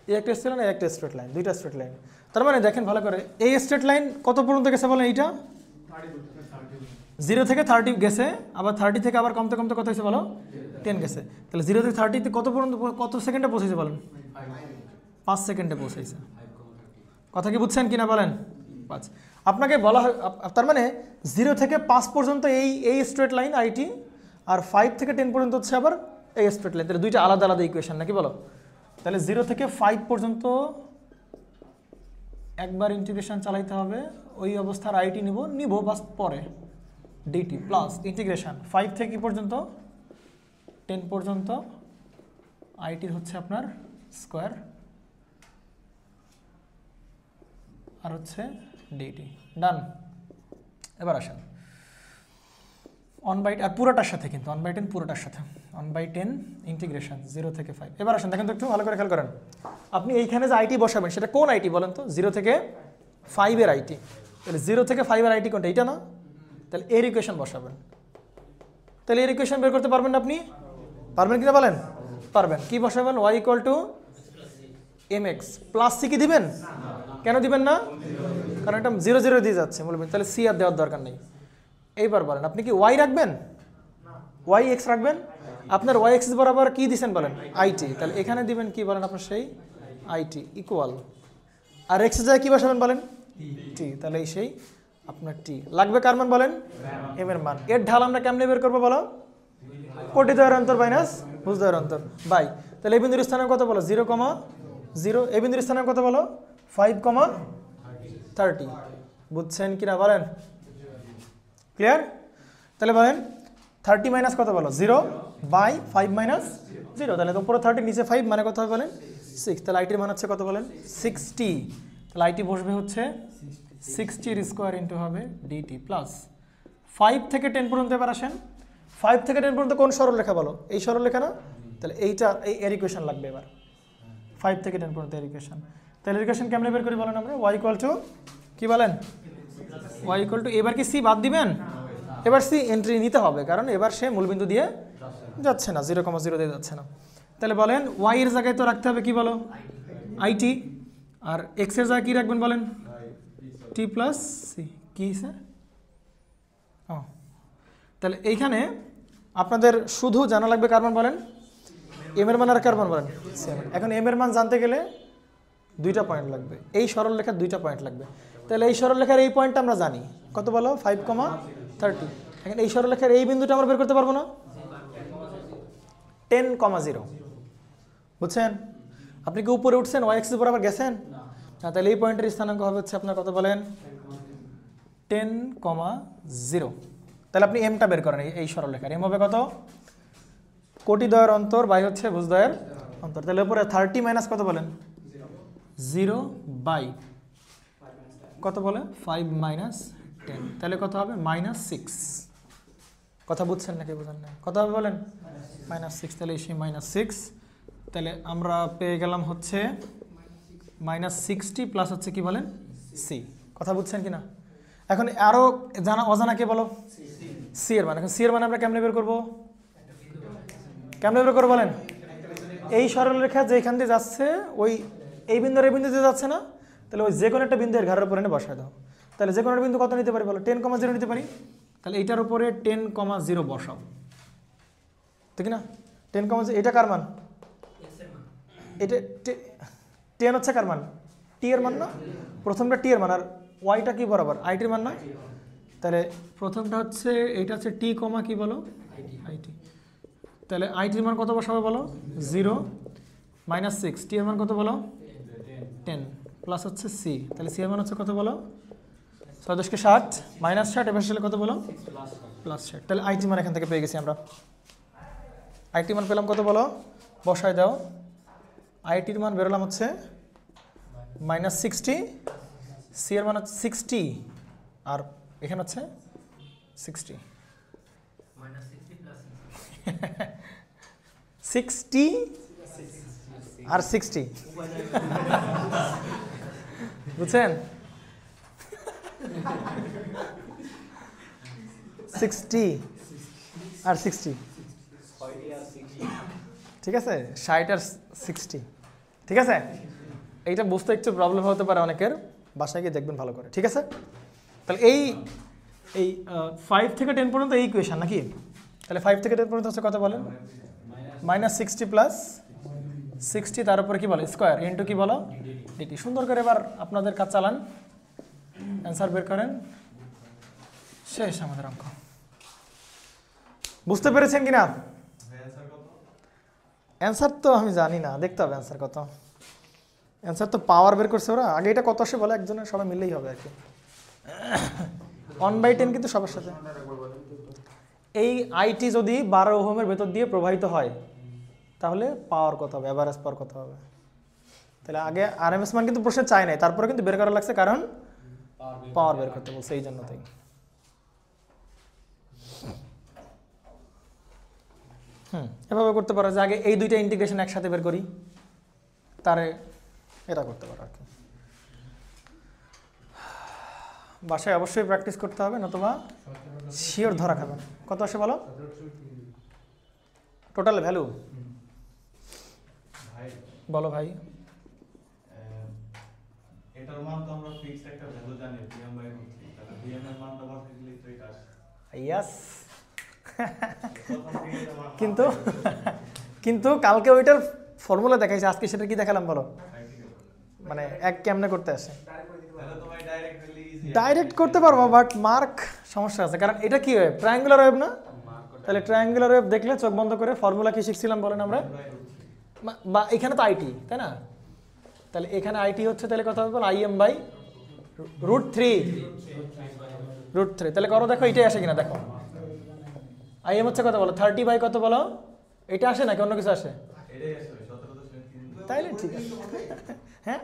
এই একটা স্ট্রেট লাইন, একটা স্ট্রেট লাইন, দুইটা স্ট্রেট লাইন। তার মানে দেখেন ভালো করে, এই স্ট্রেট লাইন কত পর্যন্ত গেছে বলেন, এইটা 0 থেকে 30 গেছে, আবার 30 থেকে আবার কমতে কমতে কত হয়েছে বলো 10 গেছে। তাহলে 0 থেকে 30 কত পর্যন্ত, কত সেকেন্ডে পৌঁছেছে বলেন, 5 সেকেন্ডে পৌঁছেছে। কথা কি বুঝছেন কিনা বলেন, 5। আপনাকে বলা হয়, তার মানে 0 থেকে 5 পর্যন্ত এই স্ট্রেট লাইন আইটি, আর 5 থেকে 10 পর্যন্ত হচ্ছে আবার এই স্ট্রেট লাইন, তাহলে দুইটা আলাদা আলাদা ইকুয়েশন নাকি বলো। তাহলে 0 থেকে 5 পর্যন্ত একবার ইন্টিগ্রেশন চালাইতে হবে, ওই অবস্থার আইটি নিব বাস পরে ডিটি প্লাস ইন্টিগ্রেশন 5 থেকে পর্যন্ত 10 পর্যন্ত আইটির হচ্ছে আপনার স্কোয়ার, আর হচ্ছে ডিটি, ডান। এবার আসেন 1/10 আর পুরোটার সাথে, কিন্তু 1/10 পুরোটার সাথে, 1/10 ইন্টিগ্রেশন 0 থেকে 5। এবার আসেন দেখেন তো একটু ভালো করে খেয়াল করেন, আপনি এইখানে যে আইটি বসাবেন সেটা কোন আইটি বলেন তো, 0 থেকে 5 এর আইটি, তাহলে 0 থেকে 5 এর আইটি কোনটা, এইটা না? তাহলে এর ইকুয়েশন বসাবেন, তাহলে এর ইকুয়েশন বের করতে পারবেন না আপনি, পারবেন কিনা বলেন, পারবেন। কি বসাবেন, y = mx প্লাস সি কি দিবেন, কেন দিবেন না, কারণ এটা 0 0 দিয়ে যাচ্ছে বলবেন, তাহলে সি আর দেওয়ার দরকার নেই। এইবার বলেন আপনি কি y রাখবেন, y x রাখবেন, আপনার y x বরাবর কি দিবেন বলেন আইটি, তাহলে এখানে দিবেন কি বলেন আপনার সেই আইটি ইকুয়াল, আর x যায় কি বসাবেন বলেন টি, তাহলে এই সেই আপনার টি লাগবে কার মান বলেন এম এর মান। এর ঢাল আমরা কেমনে বের করবো বলো, কোটি দ্বয়ের অন্তর মাইনাস ভুজ দ্বয়ের অন্তর বাই, তাহলে এই বিন্দুর স্থানাঙ্ক কত বলো 0, 0, এই বিন্দুর স্থানাঙ্ক কত বলো 5, 30, বুঝছেন কিনা বলেন, ক্লিয়ার? তাহলে বলেন 30 মাইনাস কত বলো 0/5 মাইনাস 0, তাহলে উপরে 30 নিচে 5 মানে কত হবে বলেন 6, তাহলে আইটির মান হচ্ছে কত বলেন 60, তাহলে আইটি বসবে হচ্ছে 60 এর স্কোয়ার ইন্টু হবে ডিটি প্লাস 5 থেকে 10 পর্যন্ত। এবার আসেন 5 থেকে 10 পর্যন্ত কোন সরলরেখা বলো, এই সরলরেখা না, তাহলে এইটা এই এর ইকুয়েশন লাগবে এবার 5 থেকে 10 পর্যন্ত এর ইকুয়েশন। তাহলে এর ইকুয়েশন কেমনে বের করি বলেন আমরা, y কি বলেন y এবার কি সি বাদ দিবেন, এবার সি এন্ট্রি নিতে হবে, কারণ এবার সে মূলবিন্দু দিয়ে যাচ্ছে না, 0,0 দিয়ে যাচ্ছে না। তাহলে বলেন y এর জায়গায় তো রাখতে হবে কি বলো আইটি, আর x এর জায়গায় কি রাখবেন বলেন টি প্লাস সি, কি স্যার? তাহলে এইখানে আপনাদের শুধু জানা লাগবে কার মান বলেন এম এর মান, আর কার মান বলেন সি। এখন এম এর মান জানতে গেলে 2টা পয়েন্ট লাগবে, এই সরলরেখার 2টা পয়েন্ট লাগবে। তাহলে এই সরলরেখার এই পয়েন্টটা আমরা জানি কত বলো 5,30, এখন এই সরলরেখার এই বিন্দুটা আমরা বের করতে পারবো না 10,0, বুঝছেন? আপনি কি উপরে উঠছেন y axis বরাবর গেছেন না, তাহলে এই পয়েন্টের স্থানাঙ্ক হবে হচ্ছে আপনার কত বলেন 10,0, তাহলে আপনি এমটা বের করেন, এই সরলরেখার এম হবে কত, কোটিদ্বয়ের অন্তর বাই হচ্ছে ভুজদ্বয়ের অন্তর। তাহলে উপরে 30 মাইনাস কত বলেন 0 বাই কত বলে 5 মাইনাস 10, তাহলে কত হবে -6। কথা বুঝছেন নাকি বুঝেন না, কত হবে বলেন -6। তাহলে সেই -6, তাহলে আমরা পেয়ে গেলাম হচ্ছে -60 প্লাস হচ্ছে কি বলেন সি। কথা বুঝছেন কিনা? এখন আরো জানা অজানা কে বলো সি এর মান। এখন সি এর মান আমরা কেমনে বের করবো, কেমনে বের করবো বলেন? এই সরলরেখা যেখান দিয়ে যাচ্ছে ওই এই বিন্দুর এই বিন্দুতে যাচ্ছে না, তাহলে ওই যে কোনো একটা বিন্দু এর ঘরের উপরে এনে বসায় দাও। তাহলে যে কোনো একটা বিন্দু কত নিতে পারি বলো, 10,0 নিতে পারি। তাহলে এইটার উপরে 10,0 বসাও, ঠিক না? 10,0 এটা কার মান, এটা 10 হচ্ছে কার মান, টি এর মান না, প্রথমটা টি এর মান, আর ওয়াইটা কি বরাবর আইটির মান না। তাহলে প্রথমটা হচ্ছে এইটা হচ্ছে টি কমা কি বলো আইটি। তাহলে আইটির মান কত বসাবে বলো 0 -6, টি এর মান কত বলো 10 প্লাস হচ্ছে সি। তাহলে সি এর মান হচ্ছে কত বলো 6 × 60 -60 এবার আসলে কত বলো +60। তাহলে আইটি মান এখান থেকে পেয়ে গেছি আমরা। আইটি মান পেলাম কত বলো, বসায় দাও। আইটির মান বেরোলাম হচ্ছে -60, সি এর মান হচ্ছে 60, আর এখানে হচ্ছে 60 60 আর 60 বুঝছেন? 60 আর 60 ঠিক আছে, 60 আর 60 ঠিক আছে। এইটা বুঝতে একটু প্রবলেম হতে পারে অনেকের, বাসায় গিয়ে দেখবেন ভালো করে, ঠিক আছে। তাহলে এই 5 থেকে 10 পর্যন্ত এই ইকুয়েশন নাকি? তাহলে 5 থেকে 10 পর্যন্ত হচ্ছে কত বলেন -60 প্লাস 60, তার উপরে কি বলে স্কোয়ার ইন্টু কি বলো ডিটি। সুন্দর করে এবার আপনাদের কাজ চালান, অ্যান্সার বের করেন, শেষ আমাদের অঙ্ক। বুঝতে পেরেছেন কিনা? অ্যান্সার তো আমি জানি না, দেখতে হবে অ্যান্সার কত। অ্যান্সার তো পাওয়ার বের করছে ওরা, আগে এটা কত আসে বলে একজনের, সবাই মিললেই হবে আর কি। 1/10 কিন্তু সবার সাথে। এই আইটি যদি 12 ওহমের ভেতর দিয়ে প্রবাহিত হয় তাহলে পাওয়ার কত হবে, অ্যাভারেজ পাওয়ার কত হবে? তাহলে আগে আরএমএস মান কিন্তু প্রশ্নে চাই নাই, তারপরে কিন্তু বের করা লাগছে, কারণ পাওয়ার বের করতে বলছে এই জন্য। তাই এভাবে করতে পারো যে আগে এই দুইটা ইন্টিগ্রেশন একসাথে বের করি, তারে এটা করতে পারো আর কি। বাসায় অবশ্যই প্র্যাকটিস করতে হবে, নতুবা শিওর ধরা খাবেন। কত আসে বলো টোটাল ভ্যালু? বলো ভাই। এটার মান তো আমরা ফিক্সড একটা ভ্যালু জানি vm/√3, তাহলে vm এর মানটা বসাই দিলেই তো এটা আসে। ইয়েস। কিন্তু কিন্তু কালকে ওইটার ফর্মুলা দেখাইছে, আজকে সেটা কি দেখালাম বলো? মানে এক কেমনে করতে আসে, ডাইরেক্ট করতে পারবো, বাট মার্ক সমস্যা আছে, কারণ এটা কি ওয়েভ, ট্রায়াঙ্গুলার ওয়েভ না। তাহলে ট্রায়াঙ্গুলার ওয়েভ দেখলে চোখ বন্ধ করে ফর্মুলা কি শিখছিলাম বলেন আমরা, বা এখানে তো আইটি তাই না, তাহলে এখানে আইটি হচ্ছে, তাহলে কথা হবে IM/√3, তাহলে করো দেখো এটাই আসে কিনা দেখো। IM হচ্ছে কত বলো 30 বাই কত বলো, এটা আসে নাকি অন্য কিছু আসে? তাইলে ঠিক আছে। হ্যাঁ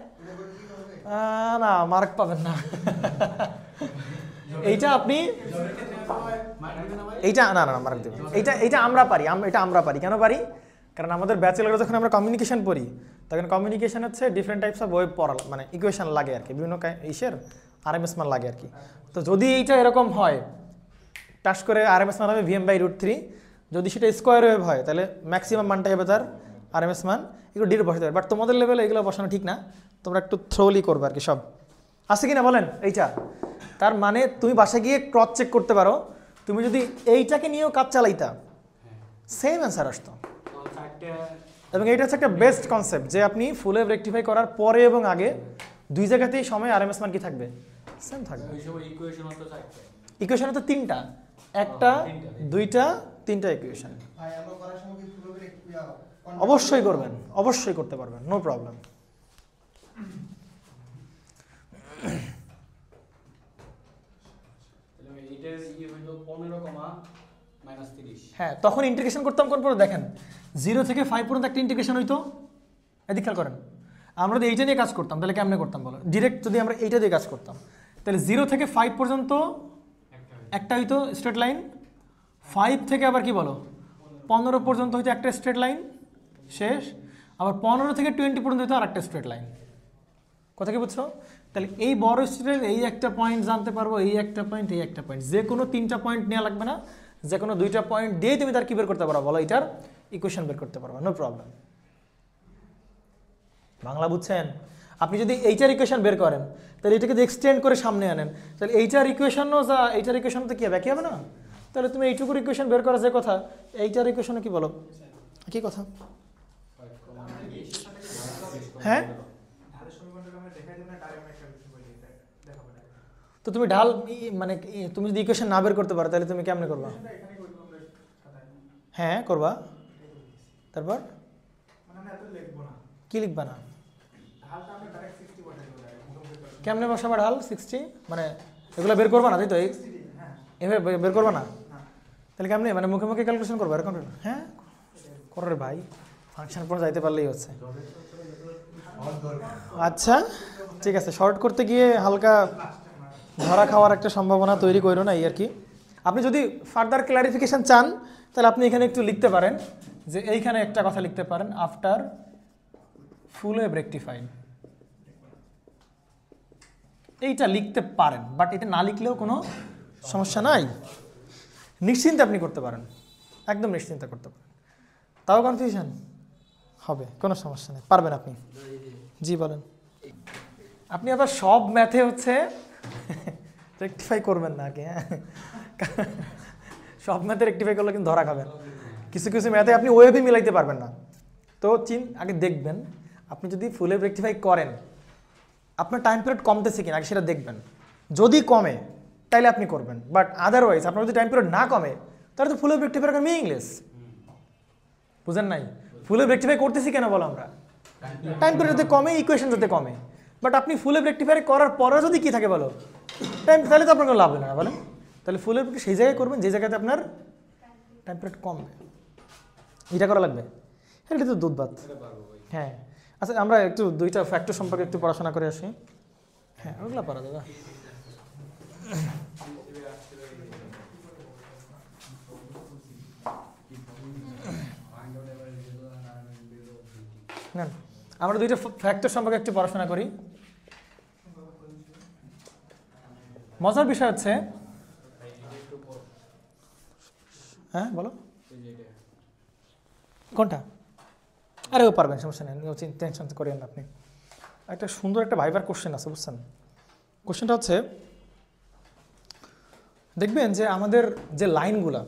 না মার্ক পাবেন না। এইটা আপনি এইটা না না মার্ক দেবেন, এইটা আমরা পারি, এটা আমরা পারি। কেন পারি? কারণ আমাদের ব্যাচেলারে যখন আমরা কমিউনিকেশন পড়ি তখন কমিউনিকেশন হচ্ছে ডিফারেন্ট টাইপস অফ ওয়েভ পড়া, মানে ইকুয়েশন লাগে আর কি, বিভিন্ন ইসের আরএমএস মান লাগে আর কি। তো যদি এইটা এরকম হয় টাচ করে আরএমএস মান হবে vm/√3, যদি সেটা স্কোয়ার ওয়েভ হয় তাহলে ম্যাক্সিমাম মানটাই হবে তার আরএমএস মান, এগুলো ডিরেক্ট বসাতে হবে। বাট তোমাদের লেভেলে এগুলো বসানো ঠিক না, তোমরা একটু থ্রোলি করবে আর কি। সব আছে কিনা বলেন এইটা? তার মানে তুমি বাসায় গিয়ে ক্রস চেক করতে পারো, তুমি যদি এইটাকে নিয়েও কাজ চালাইতা সেম অ্যান্সার আসতো। এবং এইটা হচ্ছে একটা বেস্ট কনসেপ্ট যে আপনি ফুল ওয়েভ রেকটিফাই করার পরে এবং আগে দুই জায়গাতেই সময় আরএমএস মান কি থাকবে, সেম থাকবে। ইকুয়েশন তো তিনটা, একটা দুইটা তিনটা ইকুয়েশন। অবশ্যই করবেন, অবশ্যই করতে পারবেন, নো প্রবলেম। হইল 15, হ্যাঁ, তখন ইন্টিগ্রেশন করতাম কোন পরে দেখেন 0 থেকে 5 পর্যন্ত একটা ইন্টিগ্রেশন হইতো। এদিক খেয়াল করেন, আমরা যদি এইটা নিয়ে কাজ করতাম তাহলে কেমনে করতাম বলো? ডিরেক্ট যদি আমরা এইটা দিয়ে কাজ করতাম তাহলে 0 থেকে 5 পর্যন্ত একটা হইতো স্ট্রেট লাইন, 5 থেকে আবার কি বলো 15 পর্যন্ত হইতো একটা স্ট্রেট লাইন শেষ, আবার 15 থেকে 20 পর্যন্ত হইতো আর একটা স্ট্রেট লাইন। কথা কি বুঝছো? তাহলে এই বড় স্ট্রেটের এই একটা পয়েন্ট জানতে পারবো, এই একটা পয়েন্ট, এই একটা পয়েন্ট, যে কোনো 3টা পয়েন্ট নেওয়া লাগবে না, যে কোনো 2টা পয়েন্ট দিয়ে তুমি তার কি বের করতে পারো বলো? এটার ইকুয়েশন বের করতে পারবো, নো প্রবলেম। বাংলা বুঝছেন? আপনি যদি এইটার ইকুয়েশন বের করেন তাহলে এটাকে যদি এক্সটেন্ড করে সামনে আনেন তাহলে এইটার ইকুয়েশনও যা, এইটার ইকুয়েশন তো কি হবে? একই হবে না? তাহলে তুমি এইটুকুর ইকুয়েশন বের করা যে কথা, এইটার ইকুয়েশনে কি বলো? কি কথা? হ্যাঁ, তো তুমি ঢাল মানে তুমি যদি ইকুয়েশন না বের করতে পারো তাহলে তুমি কেমনে করবা? হ্যাঁ করবা, তারপর কি লিখবা না? কেমনে বসাবা ঢাল 60? মানে এগুলো বের করবা না, তাই তো? এভাবে বের করবা না? তাহলে কেমনে মানে মুখে মুখে ক্যালকুলেশন করবা এরকম? হ্যাঁ করো রে ভাই, ফাংশন পর্যন্ত যাইতে পারলেই হচ্ছে। আচ্ছা ঠিক আছে, শর্ট করতে গিয়ে হালকা ধরা খাওয়ার একটা সম্ভাবনা তৈরি করো না, এই আর কি। আপনি যদি ফার্দার ক্লারিফিকেশন চান তাহলে আপনি এখানে একটু লিখতে পারেন যে এইখানে একটা কথা লিখতে পারেন, আফটার ফুল ওয়েভ রেকটিফাইড। এইটা লিখতে পারেন, বাট এটা না লিখলেও কোনো সমস্যা নাই, নিশ্চিন্তে আপনি করতে পারেন, একদম নিশ্চিন্তে করতে পারেন। তাও কনফিউশন হবে, কোনো সমস্যা নেই, পারবেন আপনি। জি বলেন। আপনি আবার সব ম্যাথে হচ্ছে রেকটিফাই করবেন না আগে, হ্যাঁ সব ম্যাথে রেকটিফাই করলে কিন্তু ধরা খাবেন। কিছু কিছু ম্যাথে আপনি ওয়েভই মিলাইতে পারবেন না, তো আগে দেখবেন আপনি যদি ফুল ওয়েভ রেকটিফাই করেন আপনার টাইম পিরিয়ড কমতেছে কিনা আগে সেটা দেখবেন। যদি কমে তাহলে আপনি করবেন, বাট আদারওয়াইজ আপনার যদি টাইম পিরিয়ড না কমে তাহলে তো ফুল ওয়েভ রেকটিফাই করা মিনিংলেস। বুঝেন নাই? ফুল ওয়েভ রেকটিফাই করতেছি কেন বলো আমরা? টাইম পিরিয়ড যাতে কমে, ইকুয়েশন যাতে কমে। বাট আপনি ফুল ওয়েভ রেকটিফাই করার পরে যদি কি থাকে বলো টাইম, তাহলে তো আপনার কোনো লাভ হবে না বলেন। তাহলে ফুল ওয়েভ সেই জায়গায় করবেন যে জায়গাতে আপনার টাইম পিরিয়ড কমবে, এটা করা লাগবে। হ্যাঁ এটা তো দুধ ভাত। হ্যাঁ আচ্ছা, আমরা একটু 2টা ফ্যাক্টর সম্পর্কে একটু পড়াশোনা করে আসি। হ্যাঁ ওগুলো পারা দাদা। না আমরা 2টা ফ্যাক্টর সম্পর্কে একটু পড়াশোনা করি। মজার বিষয় হচ্ছে, হ্যাঁ বলো কোনটা? আরে ও পারবেন, সমস্যা নেই, টেনশন করেন না আপনি। একটা সুন্দর একটা ভাইবার কোশ্চেন আছে, বুঝছেন? কোশ্চেনটা হচ্ছে দেখবেন যে আমাদের যে লাইনগুলা,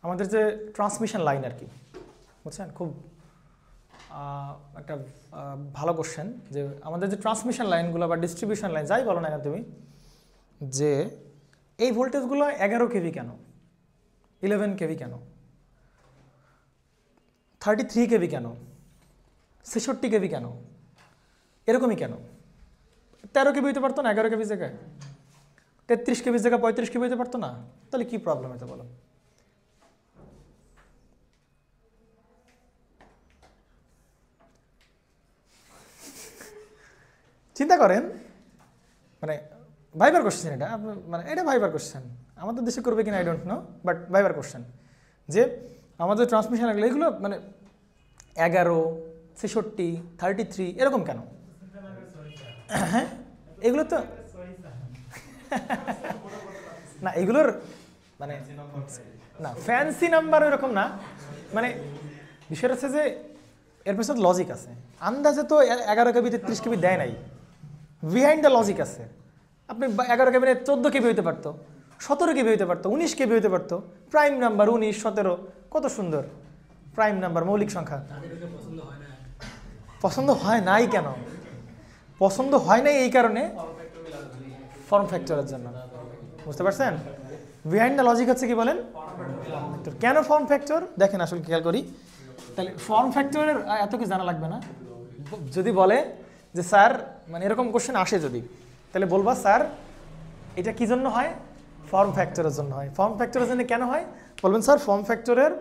আমাদের যে ট্রান্সমিশন লাইন আর কি, বুঝছেন? খুব একটা ভালো কোশ্চেন যে আমাদের যে ট্রান্সমিশন লাইনগুলো বা ডিস্ট্রিবিউশন লাইন যাই বলো না কেন তুমি, যে এই ভোল্টেজগুলো 11 কেভি কেন, 11 কেভি কেন, 33 কেভি কেন, 66 কেভি কেন, এরকমই কেন? 13 কেভি হতে পারতো না 11 কেভি জায়গায়? 33 কেভি জায়গায় 35 কেভি হতে পারতো না? তাহলে কি প্রবলেম হতে বলো? চিন্তা করেন, মানে ভাইবার কোশ্চেন এটা, মানে এটা ভাইবার কোশ্চেন, আমাদের দেশে করবে কিনা আই ডোন্ট নো, বাট ভাইবার কোশ্চেন যে আমাদের ট্রান্সমিশন লাগলে এগুলো মানে 11, 66, 33 এরকম কেন? হ্যাঁ এগুলো তো না, এগুলোর মানে না ফ্যান্সি নাম্বার এরকম না, মানে বিষয়টা হচ্ছে যে এর পেছনে লজিক আছে। আন্দাজে তো 11 কেবি 33 কেবি দেয় নাই, বিহাইন্ড দ্য লজিক আছে। আপনি 11 কেবি 14 কেবি হইতে পারতো, 17 কেবি হইতে পারতো, 19 কেবি হইতে পারতো। প্রাইম নাম্বার 19, 17 কত সুন্দর প্রাইম নাম্বার, মৌলিক সংখ্যা। পছন্দ হয় নাই কেন? পছন্দ হয় নাই এই কারণে ফর্ম ফ্যাক্টরের জন্য, বুঝতে পারছেন? বিহাইন্ড দ্য লজিক হচ্ছে কি বলেন? কেন ফর্ম ফ্যাক্টর? দেখেন আসলে খেয়াল করি, তাহলে ফর্ম ফ্যাক্টরের এত কি জানা লাগবে না। যদি বলে যে স্যার মানে এরকম কোশ্চেন আসে যদি, তাহলে বলবা স্যার এটা কি জন্য হয়? ফর্ম ফ্যাক্টরের জন্য হয়। ফর্ম ফ্যাক্টরের জন্য কেন হয় বলবেন স্যার? ফর্ম ফ্যাক্টরের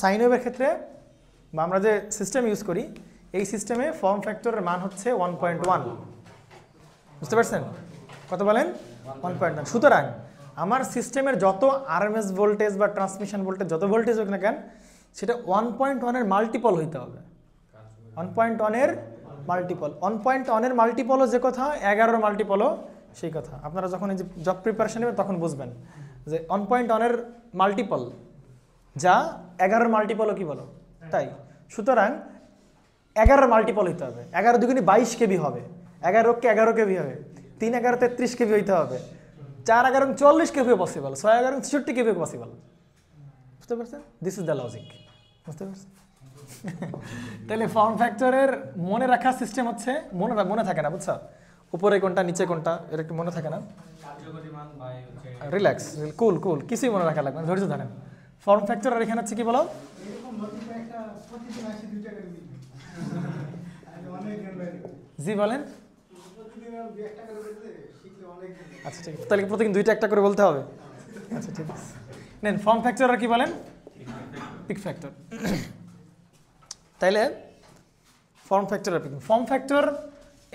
সাইন ওয়েভের ক্ষেত্রে বা আমরা যে সিস্টেম ইউজ করি এই সিস্টেমে ফর্ম ফ্যাক্টরের মান হচ্ছে 1.1, বুঝতে পারছেন? কত বলেন? 1.1। সুতরাং আমার সিস্টেমের যত আরএমএস ভোল্টেজ বা ট্রান্সমিশন ভোল্টেজ যত ভোল্টেজ হোক না কেন সেটা 1.1-এর মাল্টিপল হইতে হবে। 1.1-এর মাল্টিপল, 1.1-এর মাল্টিপলও যে কথা, 11-এর মাল্টিপলও সেই কথা। আপনারা যখন এই যে জব প্রিপারেশন নেবেন তখন বুঝবেন যে 1.1-এর মাল্টিপল যা 11-এর মাল্টিপলও কি বলো তাই। সুতরাং 11-এর মাল্টিপল হইতে হবে। 11 দুগুণে 22 কেবি হবে, 11-কে 11 কেবি হবে, 3 11 33 কেবি হইতে হবে, 4 11 40 কেবিও পসিবল, 6 11 66 কেবিও পসিবল। বুঝতে পারছেন? This is the logic. বুঝতে পারছেন? তাহলে ফর্ম ফ্যাক্টরের মনে রাখার সিস্টেম হচ্ছে মনে থাকে না, বুঝছো? উপরে কোনটা নিচে কোনটা এর একটু মনে থাকে না। রিল্যাক্স, কুল কুল, কিছুই মনে রাখা লাগবে না, ধৈর্য ধরেন। ফর্ম ফ্যাক্টর আর এখানে হচ্ছে কি বলো? জি বলেন। আচ্ছা ঠিক আছে, তাহলে প্রতিদিন 2টা 1টা করে বলতে হবে। আচ্ছা ঠিক আছে, নেন ফর্ম ফ্যাক্টর আর কি বলেন? Peak factor. তাইলে ফর্ম ফ্যাক্টর আর পিক ফর্ম ফ্যাক্টর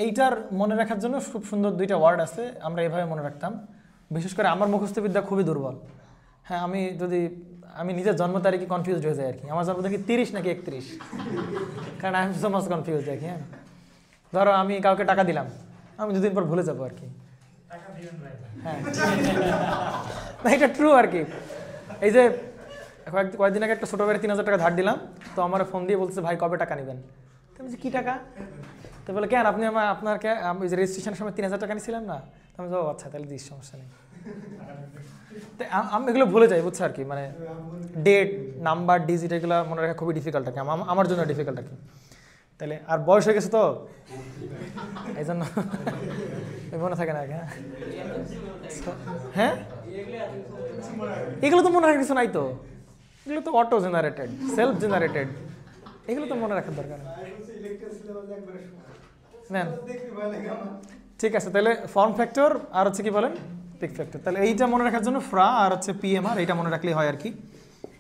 এইটার মনে রাখার জন্য খুব সুন্দর 2টা ওয়ার্ড আছে, আমরা এভাবে মনে রাখতাম। বিশেষ করে আমার মুখস্থবিদ্যা খুবই দুর্বল। হ্যাঁ, আমি নিজের জন্ম তারিখে কনফিউজড হয়ে যাই আর কি। আমার জন্ম তারিখ 30 নাকি 31, কারণ I am so much confuse আর কি। হ্যাঁ, ধরো আমি কাউকে টাকা দিলাম, আমি 2 দিন পর ভুলে যাবো আর কি। হ্যাঁ, এটা ট্রু আর কি। এই যে কয়েকদিন আগে একটা ছোটো বেড়ে 3000 টাকা ধার দিলাম, তো আমার ফোন দিয়ে বলছে ভাই কবে টাকা নেবেন? তো আমি বলছি কী টাকা? তো বলে কেন আপনি আপনাকে আমি যে রেজিস্ট্রেশনের সময় 3000 টাকা নিয়েছিলাম না? আমি যাবো আচ্ছা তাহলে দিস, সমস্যা নেই। তো আমি এগুলো ভুলে যাই, বুঝছো আর কি। মানে ডেট, নাম্বার, ডিজিট এগুলো মনে রাখা খুবই ডিফিকাল্ট আর কি, আমার জন্য ডিফিকাল্ট আর কি। তাহলে আর বয়স হয়ে গেছে তো এই জন্য মনে থাকে না আর কি। হ্যাঁ, এগুলো তো মনে রাখার কিছু নাই তো, এগুলো তো অটো জেনারেটেড, সেলফ জেনারেটেড, এগুলো তো মনে রাখার দরকার নেন। ঠিক আছে, তাহলে ফর্ম ফ্যাক্টর আর হচ্ছে কি বলেন? Peak factor. তাহলে এইটা মনে রাখার জন্য ফ্রা আর হচ্ছে পিএমআর, এইটা মনে রাখলেই হয় আর কি।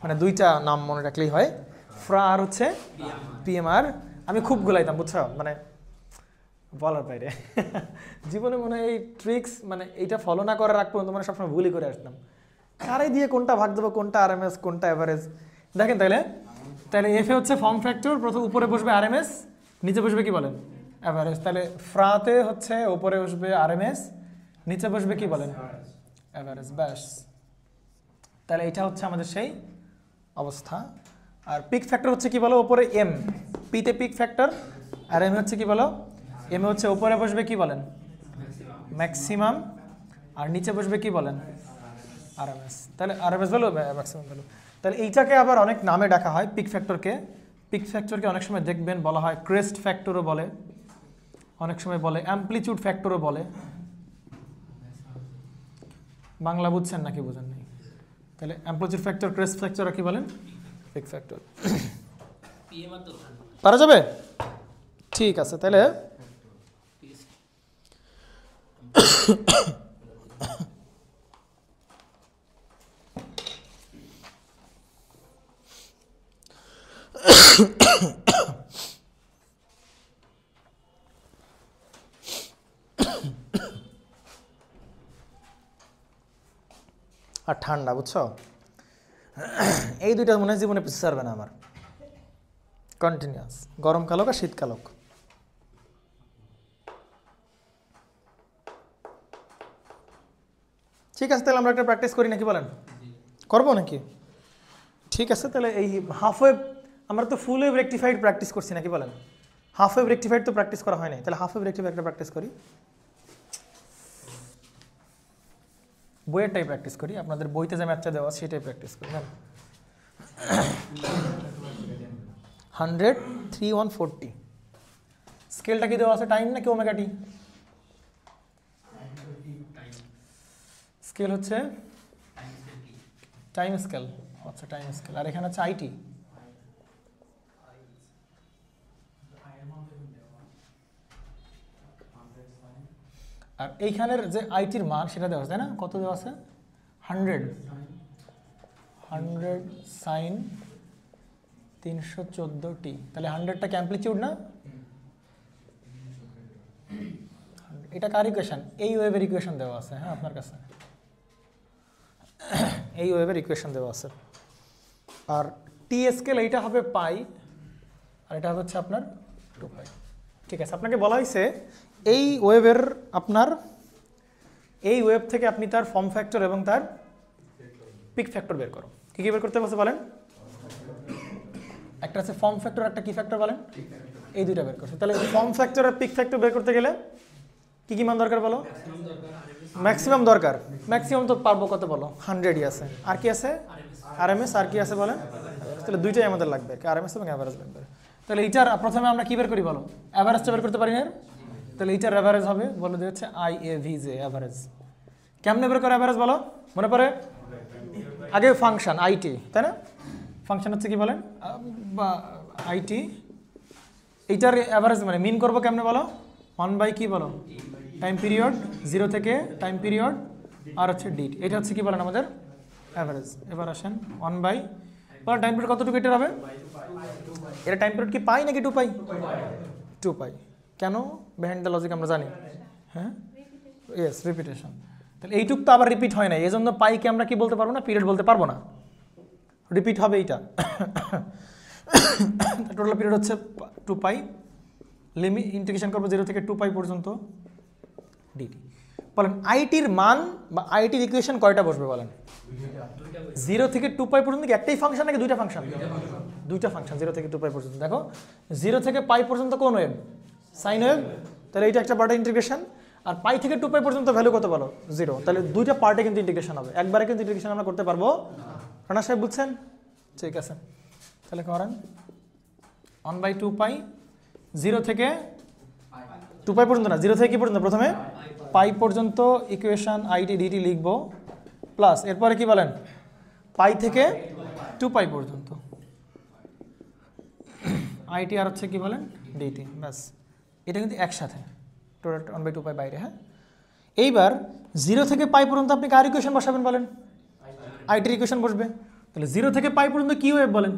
মানে 2টা নাম মনে রাখলেই হয়, ফ্রা আর হচ্ছে পিএমআর। আমি খুব গুলাইতাম, বুঝছো, মানে বলার বাইরে। জীবনে মনে হয় এই ট্রিক্স মানে এইটা ফলো না করার আগ পর্যন্ত মানে সবসময় ভুলই করে আসতাম। কারে দিয়ে কোনটা ভাগ দেবো, কোনটা আরএমএস, কোনটা অ্যাভারেজ। দেখেন তাহলে এফে হচ্ছে ফর্ম ফ্যাক্টর, প্রথম উপরে বসবে আরএমএস, নিচে বসবে কি বলেন? অ্যাভারেজ। তাহলে ফ্রাতে হচ্ছে উপরে বসবে আরএমএস, নিচে বসবে কি বলেন? অ্যাভারেজ। ব্যাস, তাহলে এটা হচ্ছে আমাদের সেই অবস্থা। আর পিক ফ্যাক্টর হচ্ছে কি বলো? উপরে এম, পিতে পিক ফ্যাক্টর, আর এম হচ্ছে কি বলো? এম হচ্ছে উপরে বসবে কি বলেন? ম্যাক্সিমাম, আর নিচে বসবে কি বলেন? আরএমএস। তাহলে আরএমএস ভ্যালু, ম্যাক্সিমাম ভ্যালু। তাহলে এইটাকে আবার অনেক নামে ডাকা হয় পিক ফ্যাক্টরকে। পিক ফ্যাক্টরকে অনেক সময় দেখবেন বলা হয় ক্রেস্ট ফ্যাক্টরও বলে, অনেক সময় বলে অ্যাম্পলিটিউড ফ্যাক্টরও বলে। বাংলা বুঝছেন নাকি বুঝেন নাই? তাহলে অ্যাম্পলিটিউড ফ্যাক্টর, ক্রেস্ট ফ্যাক্টর কি বলেন? Peak factor. পারা যাবে? ঠিক আছে, তাহলে আর ঠান্ডা, বুঝছো, এই 2টা মনে হয় জীবনে পিছু ছাড়বে না আমার, কন্টিনিউয়াস, গরমকাল হোক আর শীতকাল হোক। ঠিক আছে, তাহলে আমরা একটা প্র্যাকটিস করি নাকি বলেন? করবো নাকি? ঠিক আছে, তাহলে এই হাফ ওয়েভ, আমরা তো ফুল ওয়েভ রেকটিফাইড প্র্যাকটিস করছি নাকি বলেন? হাফ ওয়েভ রেকটিফাইড তো প্র্যাকটিস করা হয় নাই, তাহলে হাফ ওয়েভ রেকটিফাইডটা প্র্যাকটিস করি। বইয়েরটাই প্র্যাকটিস করি, আপনাদের বইতে যে ম্যাথটা দেওয়া সেটাই প্র্যাকটিস করি। 100, 3, 140। স্কেলটা কি দেওয়া আছে? টাইম নাকি ওমেগা টি? স্কেল হচ্ছে টাইম স্কেল। আচ্ছা, টাইম স্কেল। আর এখানে হচ্ছে আইটি। আর এইখানের যে আইটির মান সেটা দেওয়া আছে তাই না, কত দেওয়া আছে 100 সাইন 314t, তাহলে 100টা অ্যামপ্লিটিউড না, এটা কার ইকুয়েশন, এই ওয়েভের ইকুয়েশন দেওয়া আছে, হ্যাঁ আপনার কাছে এই ওয়েভের ইকুয়েশন দেওয়া আছে। আর টি স্কেল এইটা হবে পাই আর এটা হচ্ছে আপনার 2 পাই। ঠিক আছে, আপনাকে বলা হয়েছে এই ওয়েভের আপনার এই ওয়েভ থেকে আপনি তার ফর্ম ফ্যাক্টর এবং তার পিক ফ্যাক্টর বের করো। কী কী বের করতে বলছে বলেন? একটা আছে ফর্ম ফ্যাক্টর, একটা কি ফ্যাক্টর বলেন? এই দুইটা বের করছে। তাহলে ফর্ম ফ্যাক্টর আর পিক ফ্যাক্টর বের করতে গেলে কি কি মান দরকার বলো? ম্যাক্সিমাম দরকার। ম্যাক্সিমাম তো পারবো কত বলো? 100ই আছে। আর কি আছে? আরএমএস। আর কি আছে বলেন? তাহলে দুইটাই আমাদের লাগবে, আরএমএস এবং অ্যাভারেজ লাগবে। তাহলে এইটার প্রথমে আমরা কি বের করি বলো? অ্যাভারেজটা বের করতে পারি না? তাহলে এইটার অ্যাভারেজ হবে বলে দিয়ে হচ্ছে IAVJ অ্যাভারেজ। কেমনে বের করে অ্যাভারেজ বলো? মনে পড়ে? আগে ফাংশন আইটি, তাই না? ফাংশন হচ্ছে কি বলেন বা আইটি, এইটার অ্যাভারেজ মানে মিন করবো কেমনে বলো? 1 কি বলো? টাইম পিরিয়ড 0 থেকে টাইম পিরিয়ড আর হচ্ছে ডিট, এটা হচ্ছে কি বলেন আমাদের অ্যাভারেজ। এবার আসেন 1 বলেন টাইম পিরিয়ড কতটুকু এটার হবে? এটা টাইম পিরিয়ড কি পাই নাকি 2 পাই? 2 পাই। কেন? বিহাইন্ড দ্য লজিক আমরা জানি, হ্যাঁ ইয়েস রিপিটেশন। তাহলে এইটুক তো আবার রিপিট হয় না, এই জন্য পাইকে আমরা কি বলতে পারবো না? পিরিয়ড বলতে পারবো না, রিপিট হবে এইটা। টোটাল পিরিয়ড হচ্ছে 2 পাই, লিমিট ইন্টিগ্রেশন করবো 0 থেকে 2 পাই পর্যন্ত ডিটি। বলেন আইটির মান বা আইটির ইকুয়েশন কয়টা বসবে বলেন? 0 থেকে 2 পাই পর্যন্ত কি একটাই ফাংশন নাকি দুইটা ফাংশন? দুইটা ফাংশন 0 থেকে 2 পাই পর্যন্ত। দেখো 0 থেকে পাই পর্যন্ত কোন ওয়েভ? Sine wave. তাহলে এইটা একটা পার্টের ইন্টিগ্রেশন। আর পাই থেকে 2 পাই পর্যন্ত ভ্যালু কত বলো? 0। তাহলে দুইটা পার্টে কিন্তু ইন্টিগ্রেশন হবে, একবারে কিন্তু ইন্টিগ্রেশন আমরা করতে পারবো রানা সাহেব, বুঝছেন? ঠিক আছে, তাহলে করেন 1/2 পাই 0 থেকে 2 পাই পর্যন্ত না, 0 থেকে কি পর্যন্ত? প্রথমে পাই পর্যন্ত ইকুয়েশন আইটি ডিটি লিখবো, প্লাস এরপরে কি বলেন পাই থেকে 2 পাই পর্যন্ত আইটি আর হচ্ছে কি বলেন ডিটি, ব্যাস। এটা কিন্তু একসাথে টোটাল 1/2 পাই বাইরে, হ্যাঁ। এইবার 0 থেকে পাই পর্যন্ত আপনি কার ইকুয়েশন বসাবেন বলেন? আইটির ইকুয়েশন বসবে। তাহলে 0 থেকে পাই পর্যন্ত কি ওয়েভ বলেন?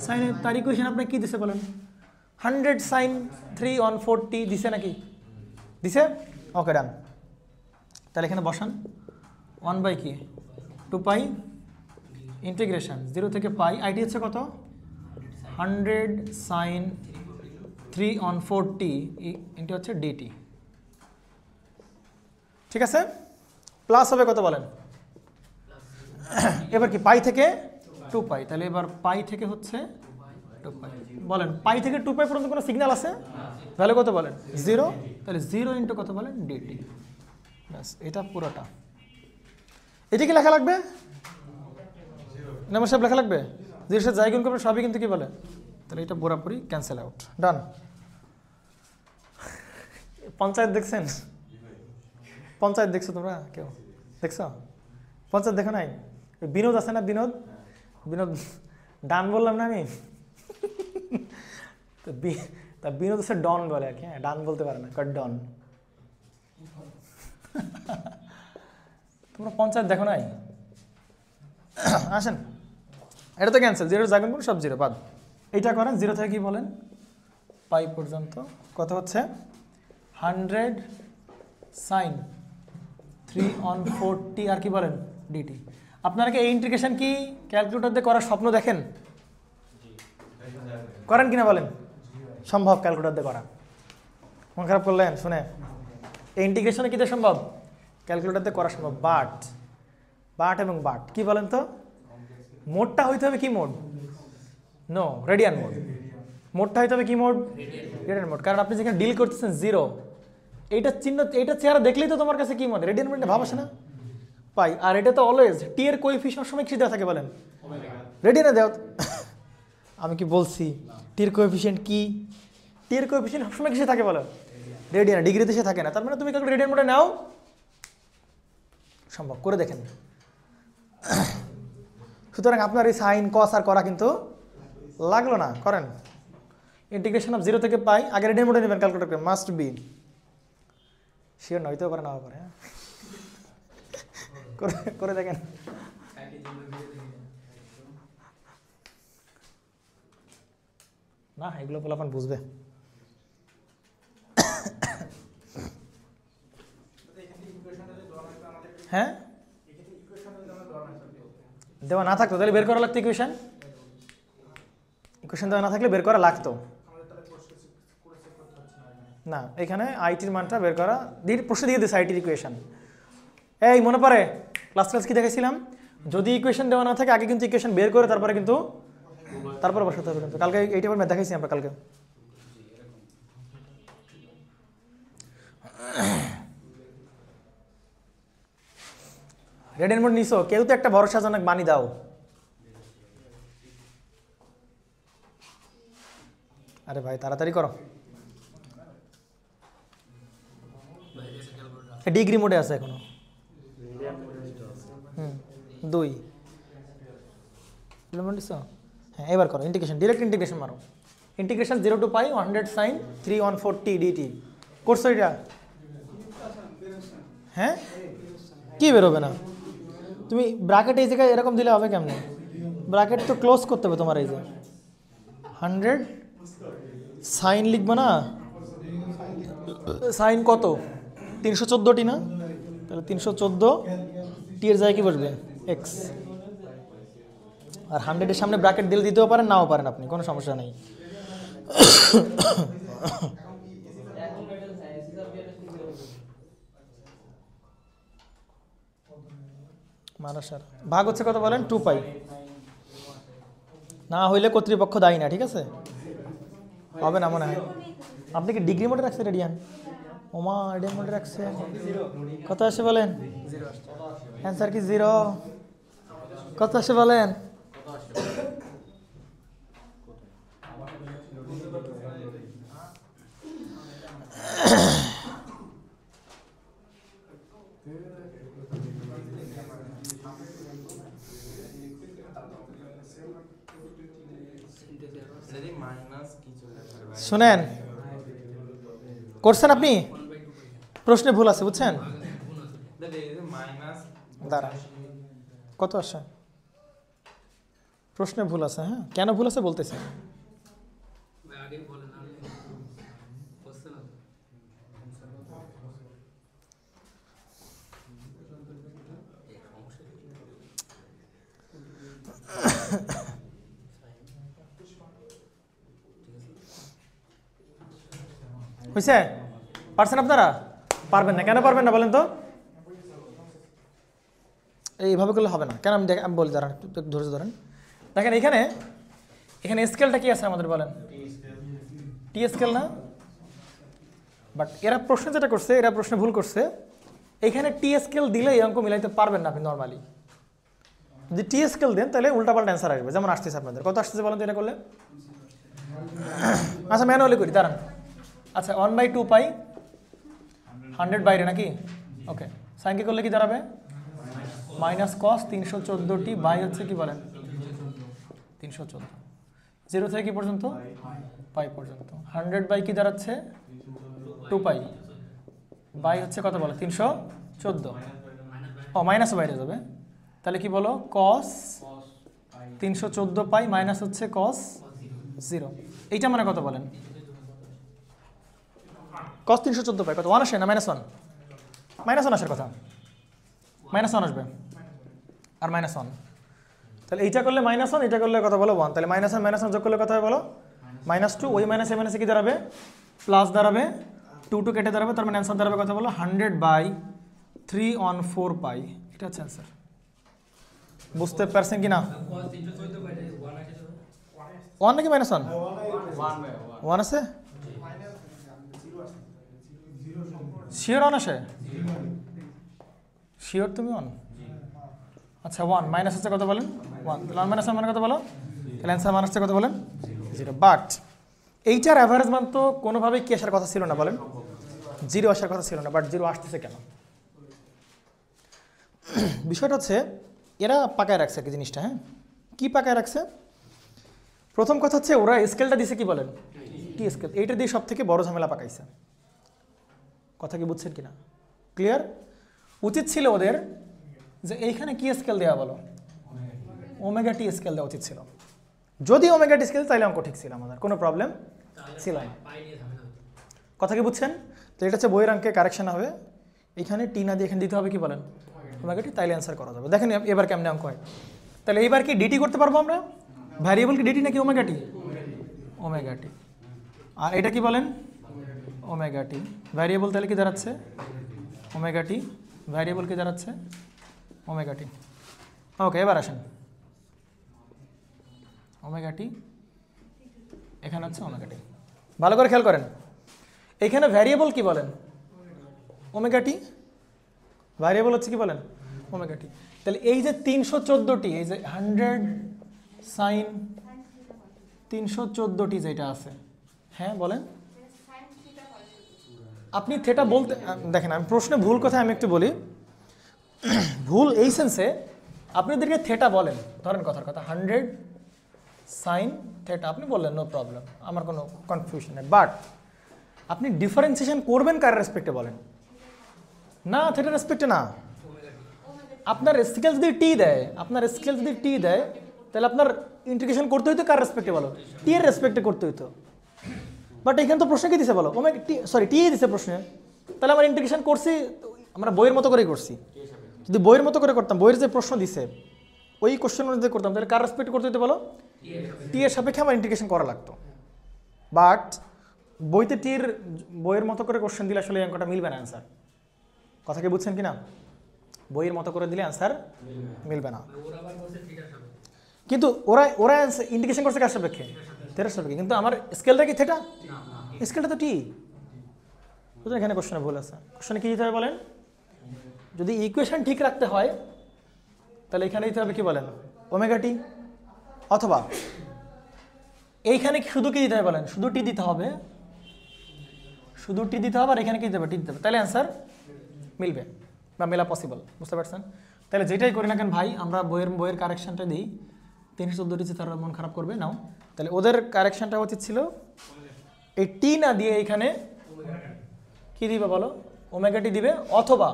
Sine wave. তার ইকুয়েশন আপনি কি দিছে বলেন? 100 সাইন 3/4t দিছে নাকি? দিছে? ওকে ডান। তাহলে এখানে বসান 1/2 পাই ইন্টিগ্রেশন 0 থেকে পাই, আইটি হচ্ছে কত? 100 সাইন 3/4t ইন্টু হচ্ছে ডিটি, ঠিক আছে। প্লাস হবে কত বলেন? এবার কি পাই থেকে 2 পাই, তাহলে এবার পাই থেকে হচ্ছে 2 পাই। বলেন পাই থেকে 2 পাই পর্যন্ত কোনো সিগন্যাল আছে? ভ্যালু কত বলেন? 0। তাহলে 0 ইন্টু কত বলেন? ডিটি, ব্যাস। এটা পুরোটা। এটা কি লেখা লাগবে? না সব লেখা লাগবে? 0 সাথে যাই গুণ করবে সবই কিন্তু কি বলে? তাহলে এটা পুরোপুরি ক্যান্সেল আউট, ডান। পঞ্চায়েত দেখছেন? পঞ্চায়েত দেখছো তোমরা কেউ? দেখছো? পঞ্চায়েত দেখো নাই? বিনোদ আছে না, বিনোদ? বিনোদ ডান বললাম না আমি? তা বিনোদ হচ্ছে ডন বলে আর কি, হ্যাঁ ডান বলতে পারে না, ডন। তোমরা পঞ্চায়েত দেখো নাই? আসেন, এটা তো ক্যান্সেল, 0 জাগুন করুন সব 0 বাদ। এইটা করেন 0 থেকে কি বলেন পাই পর্যন্ত কত হচ্ছে? 100 সাইন 3/4t আর কি বলেন ডিটি। আপনারা কি এই ইন্টিগ্রেশন কি ক্যালকুলেটর দিয়ে করার স্বপ্ন দেখেন? করেন কিনা বলেন? সম্ভব ক্যালকুলেটর দিয়ে করা? মন খারাপ করলেন শুনে? এই ইন্টিগ্রেশনে কি দিয়ে সম্ভব? ক্যালকুলেটর দিয়ে করা সম্ভব। বাট এবং বাট কি বলেন তো? মোডটা হইতে হবে কি মোড? No, radian mode. মোডটা হইতে হবে কি মোড? Radian mode. কারণ আপনি যেখানে ডিল করতেছেন 0, এইটা চিহ্ন, এইটা চেহারা দেখলেই তো তোমার কাছে কি মনে? রেডিয়ান মোডে ভাব আসে না? পাই। আর এটা তো অলওয়েজ টি এর কোএফিশিয়েন্ট সময় কি দেওয়া থাকে বলেন? রেডিয়ানে দেওয়া। আমি কি বলছি টি এর কোএফিশিয়েন্ট কি? টি এর কোএফিশিয়েন্ট সবসময় কিসে থাকে বলো? রেডিয়ানে, ডিগ্রিতে সে থাকে না। তার মানে তুমি কাউকে রেডিয়ান মোডে নাও, সম্ভব করে দেখেন। সুতরাং আপনার এই সাইন কস আর করা কিন্তু লাগলো না, করেন। ইন্টিগ্রেশন অফ 0 থেকে পাই, আগে রেডিয়ান মোডে নেবেন ক্যালকুলেটর করে, মাস্ট বি। শিওর না, হইতেও পারে নাও পারে। হ্যাঁ করে দেখেন। না এগুলো পোলাপান বুঝবে। হ্যাঁ দেওয়া না থাকতো তাহলে বের করা লাগতো ইকুয়েশন। ইকুয়েশন দেওয়া না থাকলে বের করা লাগতো না। এখানে আইটির মানটা বের করা প্রশ্ন দিয়ে দিয়েছে আইটির ইকুয়েশন। এই মনে পড়ে ক্লাস কি দেখেছিলাম, যদি ইকুয়েশন দেওয়া না থাকে আগে কিন্তু ইকুয়েশন বের করে তারপরে বসাতে হবে। কিন্তু কালকে এইটা ম্যাথ দেখাইছি আমরা কালকে। রেড এন্ড মোড নিছো, কেউ তো একটা ভরসাজনক বাণী দাও। আরে ভাই তাড়াতাড়ি করো। ডিগ্রি মোডে আছে এখনো। 2 হ্যাঁ এবার করো ইন্টিগ্রেশন, ডিরেক্ট ইন্টিগ্রেশন মারো। Integration 0 to π 100 sin 314t dt করছো এটা? হ্যাঁ কি বেরোবে না? তুমি ব্র্যাকেট এই জায়গায় এরকম দিলে হবে কেমনে? ব্র্যাকেট তো ক্লোজ করতে হবে তোমার। এই যে 100 সাইন লিখবে না, সাইন কত 314টি না, তাহলে 314 টি এর জায়গায় কি বসবে এক্স। আর 100-এর সামনে ব্র্যাকেট দিলে দিতেও পারেন নাও পারেন আপনি, কোনো সমস্যা নেই। ভাগ হচ্ছে কত বলেন? 2π। না হইলে কর্তৃপক্ষ দায়ী না, ঠিক আছে? হবে না মনে হয়। আপনি কি ডিগ্রি মোডে রাখছেন রেডিয়ান? ওমা রেডিয়ান মোডে রাখছেন, কত আসে বলেন? অ্যান্সার কি 0? কত আসে বলেন? শুনেন, করছেন আপনি? প্রশ্নে ভুল আছে বুঝছেন? দাঁড়া কত আসে? প্রশ্নে ভুল আছে। হ্যাঁ কেন ভুল আছে বলতেছে। হয়েছে? পারছেন আপনারা? পারবেন না কেন? পারবেন না বলেন তো? এইভাবে করলে হবে না। কেন আমি বলি, দাঁড়ান একটু ধৈর্য ধরেন। দেখেন এখানে স্কেলটা কি আছে আমাদের বলেন? টি স্কেল না? বাট এরা প্রশ্ন যেটা করছে, এরা প্রশ্নে ভুল করছে। এখানে টি স্কেল দিলে এই অঙ্ক মিলাইতে পারবেন না আপনি নর্মালি। যদি টি স্কেল দেন তাহলে উল্টাপাল্টা অ্যান্সার আসবে। যেমন আসতেছে আপনাদের, কত আসতেছে বলেন তো এটা করলে? আচ্ছা ম্যানুয়ালি করি, দাঁড়ান। আচ্ছা 1/2π 100 বাইরে নাকি? ওকে, সাইন কি করলে কি দাঁড়াবে? মাইনাস কস 314t বাই হচ্ছে কি বলেন? 314। 0 থেকে কি পর্যন্ত? π পর্যন্ত। 100 বাই কি দাঁড়াচ্ছে? 2π বাই হচ্ছে কত বলো? 314। ও মাইনাসও বাইরে যাবে, তাহলে কি বলো? কস 314π মাইনাস হচ্ছে কস 0। এইটা মানে কত বলেন? কস 314π কত? 1 আসে না -1? -1 আসার কথা, -1 আসবে আর -1। তাহলে এইটা করলে -1, এটা করলে কত বলো? 1। তাহলে -1 যোগ করলে কত হবে বলো? -2। ওই মাইনাসে মাইনাসে কি দাঁড়াবে? প্লাস দাঁড়াবে। 2 কেটে দাঁড়াবে, তার মানে অ্যান্সার দাঁড়াবে কত বলো? 100/314π। এটা হচ্ছে অ্যান্সার। বুঝতে পারছেন কি না? 1 নাকি -1? 1 আছে? শিওর 1 আসে? শিওর তুমি 1? আচ্ছা 1 মাইনাস হচ্ছে কত বলেন? 1। তাহলে 1 - 1 মানে কত বলো? তাহলে অ্যান্সার মান আসছে কত বলেন? 0। বাট এইটার অ্যাভারেজ মান তো কোনোভাবেই কি আসার কথা ছিল না বলেন? 0 আসার কথা ছিল না। বাট 0 আসতেছে কেন? বিষয়টা হচ্ছে এরা পাকায় রাখছে কি জিনিসটা। হ্যাঁ কি পাকায় রাখছে? প্রথম কথা হচ্ছে ওরা স্কেলটা দিছে কি বলেন? টি স্কেল। এইটা দিয়ে সব থেকে বড় ঝামেলা পাকাইছে। কথা কি বুঝছেন কিনা? ক্লিয়ার? উচিত ছিল ওদের যে এইখানে কি স্কেল দেওয়া বলো, ওমেগা টি স্কেল দেওয়া উচিত ছিল। যদি ওমেগা টি স্কেল তাহলে অঙ্ক ঠিক ছিল, আমাদের কোনো প্রবলেম ছিল না। কথা কি বুঝছেন? তো এটা হচ্ছে বইয়ের অঙ্কে কারেকশন হবে, এখানে টি না দিয়ে এখানে দিতে হবে কি বলেন, ওমেগা টি, তাইলে অ্যান্সার করা যাবে। দেখেন এবার কেমনে অঙ্ক হয়। তাহলে এইবার কি ডিটি করতে পারবো আমরা? ভ্যারিয়েবল কি ডিটি নাকি ওমেগা টি? Omega t. আর এটা কি বলেন, ওমেগা টি। ভ্যারিয়েবল তাহলে কি দাঁড়াচ্ছে, ওমেগা টি। ভ্যারিয়েবল কি দাঁড়াচ্ছে, ওমেগা টি। ওকে, এবার আসেন, ওমেগা টি, এখানে হচ্ছে ওমেগা টি। ভালো করে খেয়াল করেন, এখানে ভ্যারিয়েবল কি বলেন, ওমেগা টি। ভ্যারিয়েবল হচ্ছে কি বলেন, ওমেগা টি। তাহলে এই যে 314টি, এই যে 100 সাইন 314টি যেটা আছে, হ্যাঁ বলেন। আপনি থেটা বলতে দেখেন, আমি প্রশ্নে ভুল কথা আমি একটু বলি, ভুল এই সেন্সে আপনাদেরকে থেটা বলেন, ধরেন কথার কথা 100 সাইন থেটা আপনি বললেন, নো প্রবলেম, আমার কোনো কনফিউশন নেই। বাট আপনি ডিফারেন্সিয়েশন করবেন কার রেসপেক্টে বলেন, না থেটার রেসপেক্টে না। আপনার স্কেল যদি টি দেয়, আপনার স্কেল যদি টি দেয়, তাহলে আপনার ইন্টিগ্রেশন করতে হইতো কার রেসপেক্টে বলো, টি এর রেসপেক্টে করতে হইতো। বাট এখানে তো প্রশ্ন কি দিছে বলো, ওমেগা টি, সরি টি দিছে প্রশ্নে, তাহলে আমার ইন্টিগ্রেশন করছি আমরা বইয়ের মতো করেই করছি। যদি বইয়ের মতো করে করতাম, বইয়ের যে প্রশ্ন দিছে ওই কোশ্চেন অনুযায়ী করতাম, তাহলে কার রেসপেক্ট করতে হইতো বলো, টি এর সাপেক্ষে আমার ইন্টিগ্রেশন করা লাগতো। বাট বইতে টির বইয়ের মতো করে কোশ্চেন দিলে আসলে এই অঙ্কটা মিলবে না অ্যান্সার। কথা কি বুঝছেন কিনা? বইয়ের মতো করে দিলে অ্যান্সার মিলবে না। কিন্তু ওরা ওরা ইন্ডিকেশন করছে কার সাপেক্ষে, থেটার সাপেক্ষে, কিন্তু আমার স্কেলটা কি থেটা, স্কেলটা তো টি। বুঝলেন, এখানে কোশ্চেনে ভুল আছে। কোশ্চেনে কি দিতে হবে বলেন, যদি ইকুয়েশন ঠিক রাখতে হয় তাহলে এখানে দিতে হবে কি বলেন, ওমেগা টি, অথবা এইখানে শুধু কি দিতে হবে বলেন, শুধু টি দিতে হবে, শুধু টি দিতে হবে, আর এখানে কি দিতে হবে, টি দিতে হবে, তাহলে অ্যান্সার মিলবে বা মেলা পসিবল। বুঝতে পারছেন? তাহলে যেটাই করি না কেন ভাই, আমরা বইয়ের কারেকশনটা দিই, 314টি যে তারা মন খারাপ করবে নাও। তাহলে ওদের কারেকশনটা উচিত ছিল এই টি না দিয়ে এইখানে কি দিবে বলো, ওমেগাটি দিবে, অথবা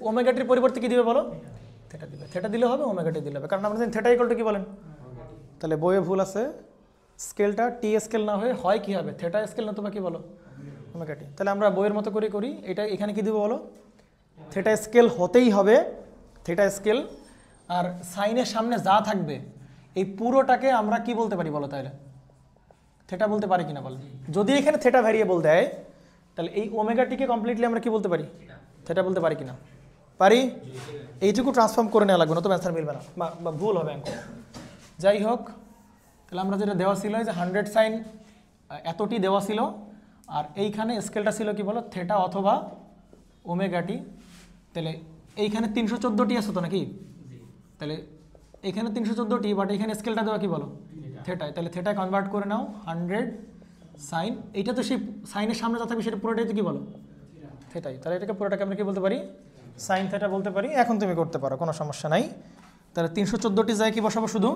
ওমেগাটির পরিবর্তে কি দিবে বলো, থেটা দিবে। থেটা দিলে হবে, ওমেগাটি দিলে হবে, কারণ আমরা জানি থেটা ইকুয়াল টু কি বলেন। তাহলে বইয়ে ভুল আছে, স্কেলটা টি স্কেল না হয়ে হয় কি হবে, থেটা স্কেল না, তোমরা কি বলো, ওমেগাটি। তাহলে আমরা বইয়ের মতো করে করি, এটা এখানে কি দিব বলো, থেটা স্কেল হতেই হবে, থেটা স্কেল। আর সাইনের সামনে যা থাকবে এই পুরোটাকে আমরা কি বলতে পারি বলো, তাহলে থেটা বলতে পারি কিনা বলো। যদি এখানে থেটা ভ্যারিয়েবল দেয়, তাহলে এই ওমেগাটিকে কমপ্লিটলি আমরা কি বলতে পারি, থেটা বলতে পারি কিনা, পারি। এইটুকু ট্রান্সফর্ম করে নেওয়া লাগবে, নতুন অ্যান্সার মিলবে না বা ভুল হবে অঙ্ক। যাই হোক, তাহলে আমরা যেটা দেওয়া ছিল যে 100 সাইন এতটি দেওয়া ছিল, আর এইখানে স্কেলটা ছিল কি বলো, থেটা অথবা ওমেগাটি। তাহলে এইখানে 314টি আছে তো নাকি, তাহলে এইখানে 314টি, বাট এইখানে স্কেলটা দেওয়া কি বলো, থেটায়। তাহলে থেটায় কনভার্ট করে নাও 100 সাইন, এইটা তো সেই সাইনের সামনে যা থাকবে সেটা পুরোটাই তো কি বলো, থেটাই। তাহলে এটাকে পুরোটাকে আমরা কি বলতে পারি, সাইন থেটা বলতে পারি। এখন তুমি করতে পারো, কোনো সমস্যা নাই। তাহলে 314টি যায় কি বসাবো, শুধু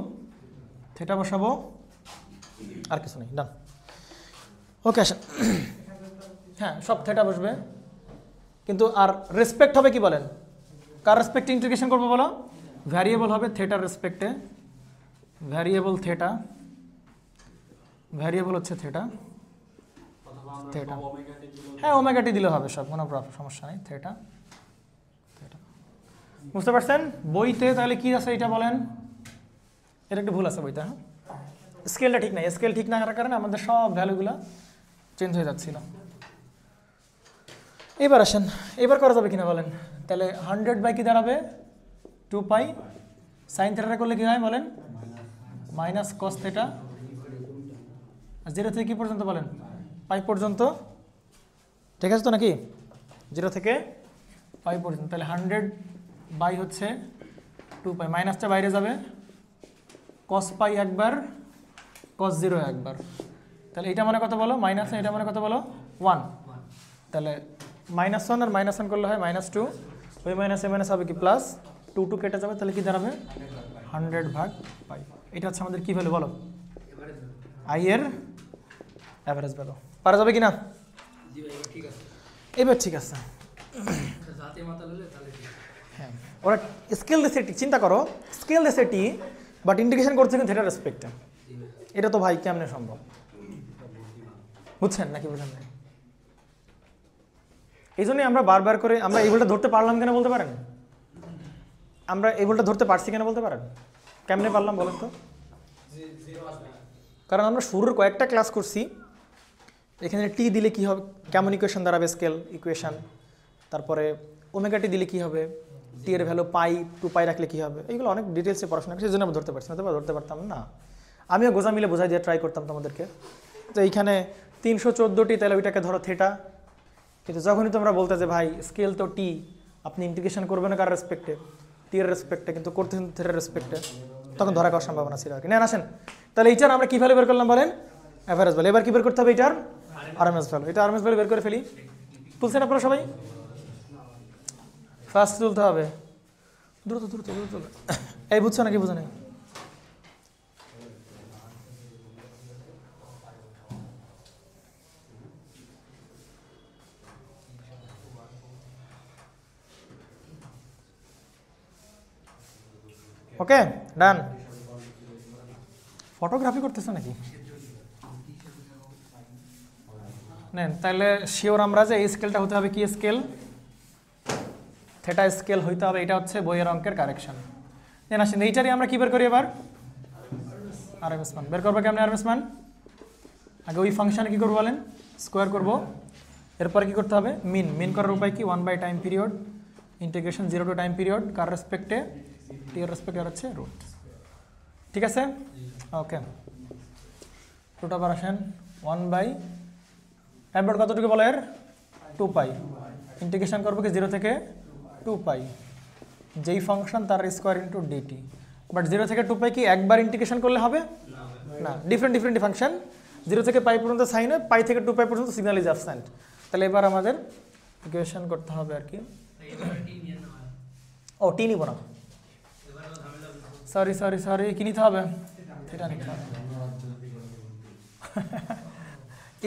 থেটা বসাবো, আর কিছু নেই, ডান। ওকে আসেন, হ্যাঁ সব থেটা বসবে, কিন্তু আর রেসপেক্ট হবে কি বলেন, কার রেসপেক্টে ইন্টিগ্রেশন করবো বলো, ভ্যারিয়েবল হবে থেটার রেসপেক্টে, ভ্যারিয়েবল থেটা, ভ্যারিয়েবল হচ্ছে থেটা, থেটা, হ্যাঁ ওমেগাটি দিলে হবে, সব কোনো সমস্যা নেই, থেটা থেটা। বুঝতে পারছেন? বইতে তাহলে কি আছে এটা বলেন, এটা একটু ভুল আছে বইতে, হ্যাঁ স্কেলটা ঠিক নাই, স্কেল ঠিক না থাকার কারণে আমাদের সব ভ্যালুগুলো চেঞ্জ হয়ে যাচ্ছিল। এবার আসেন, এবার করা যাবে কিনা বলেন। তাহলে 100 বাই কি দাঁড়াবে, 2 পাই সাইন থেটা করলে কি হয় বলেন, মাইনাস কস থেটা, 0 থেকে কি পর্যন্ত বলেন, পাই পর্যন্ত, ঠিক আছে তো নাকি, 0 থেকে পাই পর্যন্ত। তাহলে 100 বাই হচ্ছে 2 পাই, মাইনাসটা বাইরে যাবে, কস পাই একবার, কস 0 একবার। তাহলে এটা মানে কত বলো, মাইনাস, এটা মানে কত বলো, 1। তাহলে -1 আর -1 করলে হয় -2, ওই মাইনাস এ মাইনাস হবে কি প্লাস, 2 কেটে যাবে, তাহলে কি দাঁড়াবে 100 ভাগ পাই। এটা হচ্ছে আমাদের কি ভ্যালু বলো, আই এর অ্যাভারেজ ভ্যালু। পারা যাবে কিনা, এবার ঠিক আছে। হাতে মাথা লইলে তাহলে ঠিক। হ্যাঁ, ওরা স্কেল দিচ্ছে টি, চিন্তা করো স্কেল দিচ্ছে টি, বাট ইন্টিগ্রেশন করছে কিন্তু থিটার রেসপেক্টে। এটা তো ভাই কেমনে সম্ভব? বুঝছেন নাকি বুঝেন না? এই জন্যই আমরা বারবার করে আমরা এই বলটা ধরতে পারলাম কেন বলতে পারেন? আমরা এই বলটা ধরতে পারছি কেন বলতে পারেন? কেমনে পারলাম বলেন তো? কারণ আমরা শুরুর কয়েকটা ক্লাস করছি, এখানে টি দিলে কি হবে, কেমন ইকুয়েশন দাঁড়াবে, স্কেল ইকুয়েশন, তারপরে ওমেগা টি দিলে কি হবে, টি এর ভ্যালু পাই 2 পাই রাখলে কি হবে, এইগুলো অনেক ডিটেলসে পড়াশোনা করছি, সেই জন্য আমরা ধরতে পারছি না, তো ধরতে পারতাম না। আমিও গোজা মিলে বোঝাই দিয়ে ট্রাই করতাম তোমাদেরকে। তো এইখানে 314টি, তাহলে ওইটাকে ধরো থেটা, কিন্তু যখনই তোমরা বলতে যে ভাই স্কেল তো টি, আপনি ইন্টিগ্রেশন করবেন কার রেসপেক্টে, টি এর রেসপেক্টে, কিন্তু করতেছেন থেটার রেসপেক্টে, তখন ধরা করার সম্ভাবনা ছিল আর কি। নেন আসেন, তাহলে এইটার আমরা কী ভ্যালু বের করলাম বলেন? Average value. এবার কী বের করতে হবে? এইটার আরএমএস ভ্যালু। এটা আরএমএস ভ্যালু বের করে ফেলি। তুলছেন আপনারা সবাই? ফার্স্ট তুলতে হবে, দ্রুত দ্রুত দ্রুত। এই বুঝছো নাকি বুঝো নাই? ওকে ডান। ফটোগ্রাফি করতেছো নাকি? নেন তাহলে শিওর আমরা যে এই স্কেলটা হতে হবে কি স্কেল? থেটা স্কেল হইতে হবে। এটা হচ্ছে বইয়ের অঙ্কের কারেকশন। দেন আসেন এইটারই আমরা কি বের করি এবার? আরএমএস মান বের করবো। কেমন আরএমএস মান? আগে ওই ফাংশনে কি করবো বলেন? স্কোয়ার করবো। এরপরে কি করতে হবে? মিন। মিন করার উপায় কি? 1 time period integration 0 to time period কার রেসপেক্টে? টি এর রেসপেক্টে আর হচ্ছে রুট। ঠিক আছে, ওকে। রুট আবার আসেন 1 এবার কতটুকু বলে এর? 2 পাই। ইন্টিগ্রেশন করবো কি 0 থেকে 2 পাই, যেই ফাংশন তার স্কোয়ার ইন্টু ডিটি। বাট 0 থেকে 2 পাই কি একবার ইন্টিগ্রেশন করলে হবে না, ডিফারেন্ট ডিফারেন্ট ফাংশন। 0 থেকে পাই পর্যন্ত সাইন হয়, পাই থেকে 2 পাই পর্যন্ত সিগন্যাল ইজ অ্যাবসেন্ট। তাহলে এবার আমাদের ইকুয়েশন করতে হবে আর কি। ও টি নিব না, সরি সরি সরি, কি নিতে হবে? থিটা নিতে হবে।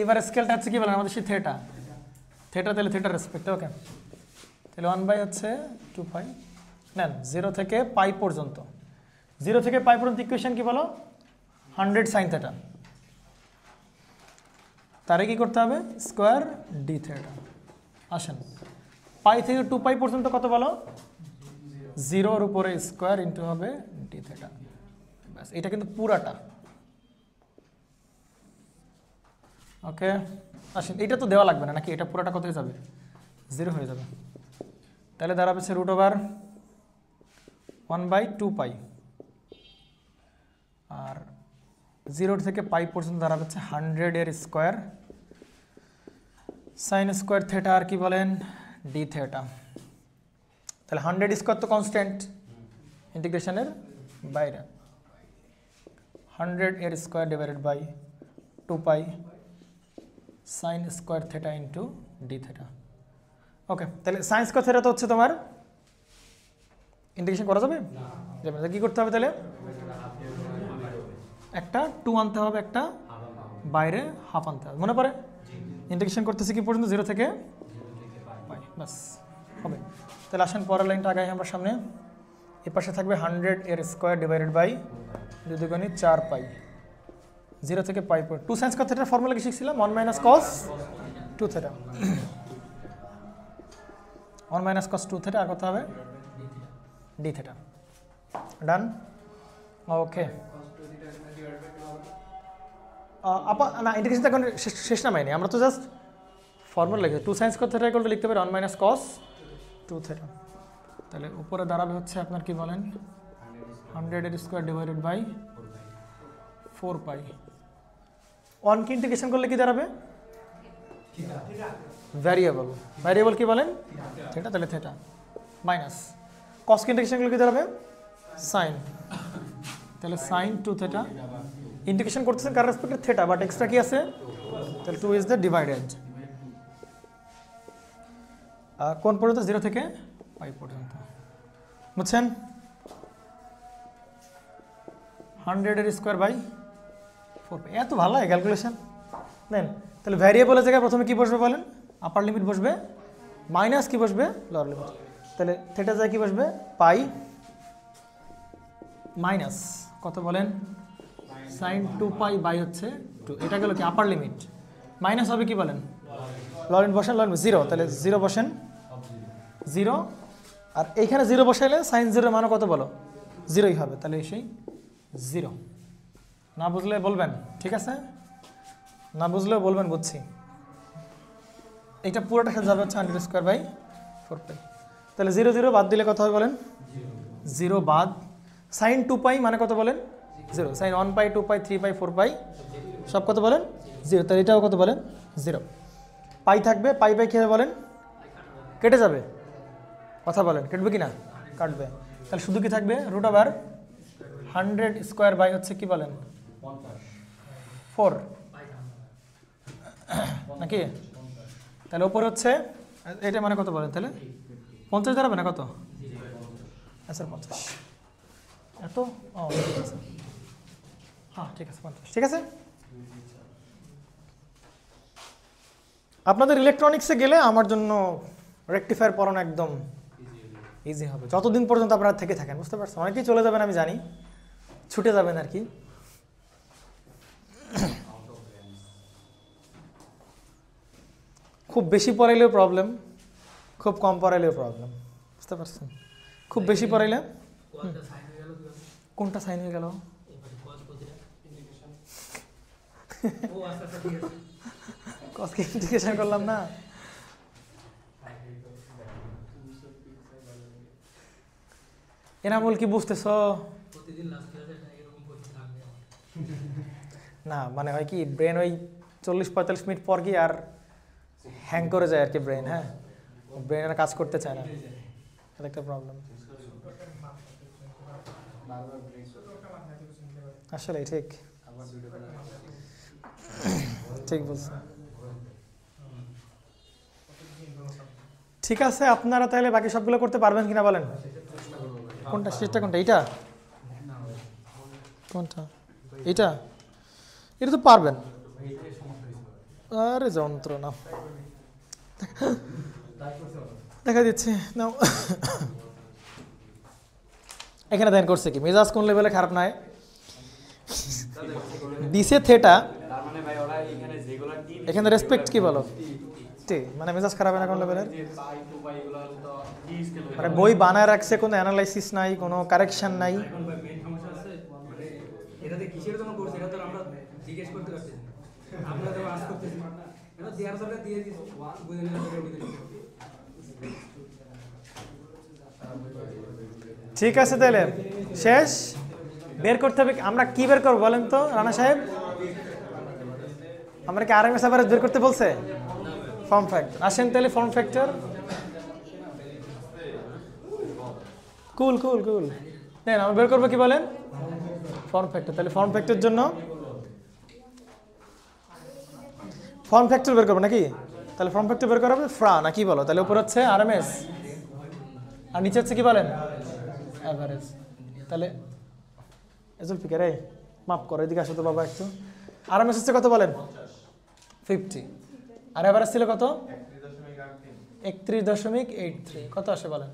এবার স্কেলটা হচ্ছে কি বলেন আমাদের? সেই থেটা। থেটা তাহলে থেটার রেসপেক্টে। ওকে, তাহলে 1 হচ্ছে 2 পাই। নেন 0 থেকে পাই পর্যন্ত, 0 থেকে পাই পর্যন্ত ইকুয়েশন কি বলো? 100 সাইন থেটা। তারে কি করতে হবে? Square D theta. আসেন পাই থেকে 2 পাই পর্যন্ত কত বলো? 0 উপরে স্কোয়ার ইন্টু হবে ডি থেটা। ব্যাস, এটা কিন্তু পুরাটা। ওকে আসেন, এটা তো দেওয়া লাগবে না নাকি? এটা পুরাটা কত হয়ে যাবে? 0 হয়ে যাবে। তাহলে দাঁড়াবে রুট ওভার 1/2 পাই, আর 0 থেকে পাই পর্যন্ত দাঁড়াবে 100 এর স্কোয়ার সাইন স্কোয়ার থেটা, আর কি বলেন? D theta. তাহলে 100 স্কোয়ার তো কনস্ট্যান্ট ইন্টিগ্রেশনের বাইরে, 100 এর square divided by 2 pi sine square theta into D theta. Okay, তাহলে সাইন স্কোয়ার থেটা তো হচ্ছে তোমার ইন্টিগ্রেশন করা যাবে? যাবে না। কী করতে হবে তাহলে? একটা 2 আনতে হবে, একটা বাইরে হাফ আনতে হবে। মনে পড়ে? ইন্টিগ্রেশন করতেছি কি পর্যন্ত? 0 থেকে পাই। বাস হবে। তাহলে আসেন পরের লাইনটা আগাই আমরা সামনে। এ পাশে থাকবে 100 এর স্কোয়ার ডিভাইডেড বাই 2 দুগুণে 4 পাই, 0 থেকে পাই পর 2 সাইন স্কোয়ার থেটার ফর্মুলা কি শিখছিলাম? 1 - cos 2 থেটা। 1 - cos 2 থেটা, আর কত হবে? D theta. ডান। ওকে, না ইন্টিগ্রেশন এখন শেষ নামাইনি, আমরা তো জাস্ট ফর্মুলা লিখে 2 সাইন স্কোয়ার থেটা ইকুয়াল লিখতে পারি 1 - cos 2 থেটা। তাহলে উপরে দাঁড়াবে হচ্ছে আপনার কি বলেন? 100 এর স্কোয়ার ডিভাইডেড বাই 4 পাই। 1 কে ইন্টিগ্রেশন করলে কি দাঁড়াবে? ভ্যারিয়েবল। ভ্যারিয়েবল কি বলেন? থেটা। তাহলে থেটা মাইনাস কস কে ইন্টিগ্রেশন করলে কি দাঁড়াবে? সাইন। তাহলে সাইন 2 থেটা। ইন্টিগ্রেশন করতেছেন কার রেসপেক্টে? থেটা, বাট এক্সট্রা কি আছে? তাহলে 2 ইজ দ্য ডিভাইডেড। কোন পর্যন্ত? 0 থেকে পাই পর্যন্ত। বুঝছেন? 100 এর স্কোয়ার বাই 4 পাই। এত ভালো হয় ক্যালকুলেশন। দেন তাহলে ভ্যারিয়েবলের জায়গায় প্রথমে কি বসবে বলেন? আপার লিমিট বসবে মাইনাস কি বসবে লোয়ার লিমিট, তাহলে থেটা যায় কি বসবে পাই মাইনাস কত বলেন সাইন 2 পাই বাই হচ্ছে 2, এটা গেল কি আপার লিমিট, মাইনাস হবে কি বলেন লোয়ার লিমিট বসেন, লোয়ার লিমিট 0, তাহলে 0 বসেন 0, আর এইখানে 0 বসাইলে সাইন 0 মানে কত বলো 0ই হবে, তাহলে সেই 0। না বুঝলে বলবেন, ঠিক আছে, না বুঝলেও বলবেন বুঝছি। এইটা পুরোটা সাথে যাবে হচ্ছে 100 স্কোয়ার বাই 4 পাই, তাহলে 0 0 বাদ দিলে কত হবে বলেন 0 বাদ, সাইন 2 পাই মানে কত বলেন 0, সাইন 1 পাই 2 পাই 3 পাই 4 পাই সব কত বলেন 0, তাহলে এটাও কত বলেন 0। পাই থাকবে, পাই পাই খেয়ে বলেন কেটে যাবে, কথা বলেন কাটবে কি না কাটবে, তাহলে শুধু কি থাকবে রুট ওভার 100 স্কোয়ার বাই হচ্ছে কি বলেন 4 নাকি, তাহলে ওপর হচ্ছে এটা মানে কত বলেন তাহলে 50 দাঁড়াবে না কত, আচ্ছা 50 এত, ও ঠিক আছে, হ্যাঁ ঠিক আছে 50, ঠিক আছে। আপনাদের ইলেকট্রনিক্সে গেলে আমার জন্য রেকটিফায়ার পড়ানো একদম ইজি হবে, যতদিন পর্যন্ত আপনারা থেকে থাকেন, বুঝতে পারছেন, অনেকেই চলে যাবেন আমি জানি, ছুটে যাবেন আর কি। খুব বেশি পড়াইলেও প্রবলেম, খুব কম পড়াইলেও প্রবলেম, বুঝতে পারছেন, খুব বেশি পড়াইলে কোনটা সাইন হয়ে গেল, কসকে ইন্টিগ্রেশন করলাম না, এনামুল কি বুঝতেছ না, মানে হয় কি ব্রেন ওই 40-45 মিনিট পর কি আর হ্যাং করে যায় আর কি ব্রেন, হ্যাঁ ব্রেন আর কাজ করতে চায় না, এটা একটা প্রবলেম আসলে, ঠিক ঠিক বলছেন। ঠিক আছে, আপনারা তাহলে বাকি সবগুলো করতে পারবেন কিনা বলেন, কোনটা শেষটা কোনটা, এইটা কোনটা এইটা, এটা তো পারবেন, আরে যন্ত্রণা দেখা দিচ্ছে নাও। এখানে ধ্যান করছে কি মেজাজ কোন লেভেলে খারাপ নাই, দিছে থেটা, এখানে রেসপেক্ট কি বলো ঠিক, মানে মেজাজ খারাপ না কোন লেভেলের, মানে বই বানায় রাখছে, কোনো অ্যানালাইসিস নাই, কোনো কারেকশন নাই, ঠিক আছে তাহলে শেষ, বের করতে হবে, আমরা কি বের করবো বলেন তো রানা সাহেব, আমরা কি আরএমএস এভারেজ বের করতে বলছে, ফর্ম ফ্যাক্টর, আসেন তাহলে ফর্ম ফ্যাক্টর, কুল কুল কুল দেন, আমরা বের করবো কি বলেন ফর্ম ফ্যাক্টর, তাহলে ফর্ম ফ্যাক্টরের জন্য ফর্ম ফ্যাক্টর বের করবো নাকি, তাহলে ফর্ম ফ্যাক্টর বের করা হবে ফ্রা না কি বলো, তাহলে উপর হচ্ছে আরএমএস আর নিচে হচ্ছে কি বলেন এভারেজ, তাহলে জুলফিকার এই মাফ করো এদিকে আসো তো বাবা একটু, আরএমএস হচ্ছে কত বলেন 50, আর এভারেজ ছিল কত 31.83, কত আসে বলেন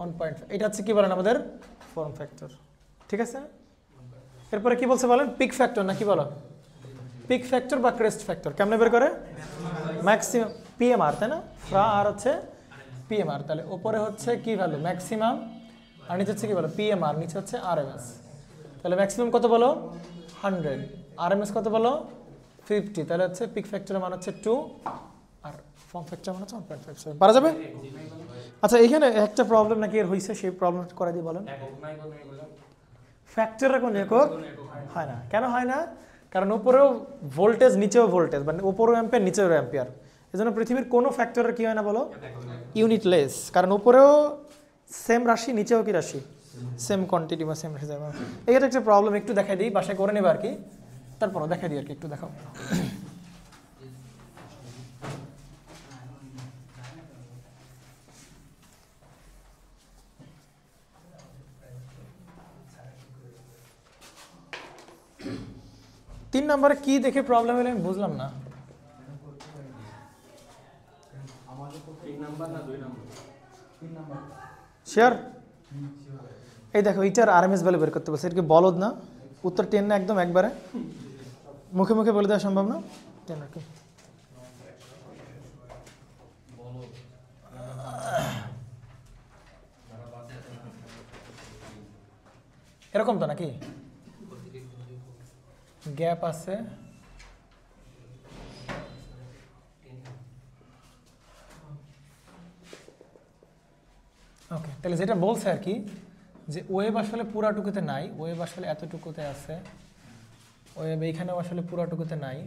1.5, এটা হচ্ছে কি বলেন আমাদের ফর্ম ফ্যাক্টর, ঠিক আছে। এরপরে কি বলছে বলেন পিক ফ্যাক্টর না কি বলো, পিক ফ্যাক্টর বা ক্রেস্ট ফ্যাক্টর কেমনে বের করে, ম্যাক্সিমাম পিএমআর তাই না, ফ্রা আর হচ্ছে পিএমআর, তাহলে উপরে হচ্ছে কি ভ্যালু ম্যাক্সিমাম, আর নিচে হচ্ছে কি বলো পিএমআর, নিচে হচ্ছে আরএমএস, তাহলে ম্যাক্সিমাম কত বলো 100, আরএমএস কত বলো 50, তাহলে হচ্ছে পিক ফ্যাক্টরের মান হচ্ছে 2 আর ফর্ম ফ্যাক্টর মান হচ্ছে 1.57, পারা যাবে। আচ্ছা এখানে একটা প্রবলেম নাকি এর হয়েছে, সেই প্রবলেম করে দিয়ে বলেন, ফ্যাক্টরের কোনো একক হয় না, কেন হয় না, কারণ উপরেও ভোল্টেজ নিচেও ভোল্টেজ, মানে উপরেও অ্যাম্পিয়ার নিচেও অ্যাম্পিয়ার, এজন্য পৃথিবীর কোনো ফ্যাক্টরের কি হয় না বলো ইউনিটলেস, কারণ উপরেও সেম রাশি নিচেও কি রাশি সেম কোয়ান্টিটি বা সেম রাশি যাবে, এটা একটা প্রবলেম, একটু দেখাই দিই, বাসায় করে নেবে আর কি, তারপরও দেখাই দিই আর কি, একটু দেখাও। তিন নম্বরে কি দেখে প্রবলেম হলে আমি বুঝলাম না, শিওর? এই দেখো এইটার আরএমএস ভ্যালু বের করতে বলছে, এটা কি বলদ না? উত্তর 10 না একদম একবারে মুখে মুখে বলে দেওয়া সম্ভব না? 10 নাকি? এরকম তো নাকি গ্যাপ আছে? ওকে, তাহলে যেটা বলছে আর কি যে ওয়েব আসলে পুরাটুকুতে নাই, ওয়েব আসলে এতটুকুতে আছে, ওয়েব এইখানেও আসলে পুরাটুকুতে নাই,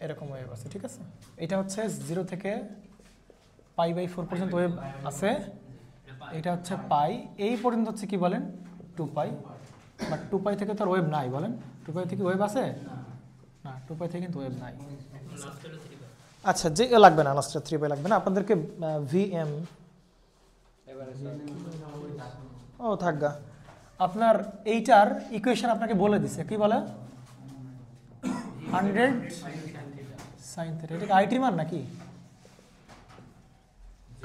এরকম ওয়েব আছে, ঠিক আছে? এটা হচ্ছে 0 থেকে π/4 পর্যন্ত ওয়েব আছে, এটা হচ্ছে পাই, এই পর্যন্ত হচ্ছে কি বলেন 2π, বাট 2π থেকে তো আর ওয়েব নাই, বলেন 2π থেকে ওয়েব আছে না, 2π থেকে কিন্তু ওয়েব নাই। আচ্ছা, যে লাগবে না, লাস্টে 3π লাগবে না আপনাদেরকে। ভিএম ও থাকগা, আপনার এইটার ইকুয়েশন আপনাকে বলে দিছে, কি বলে 100 sin θ, এটা কি আইটির মান নাকি?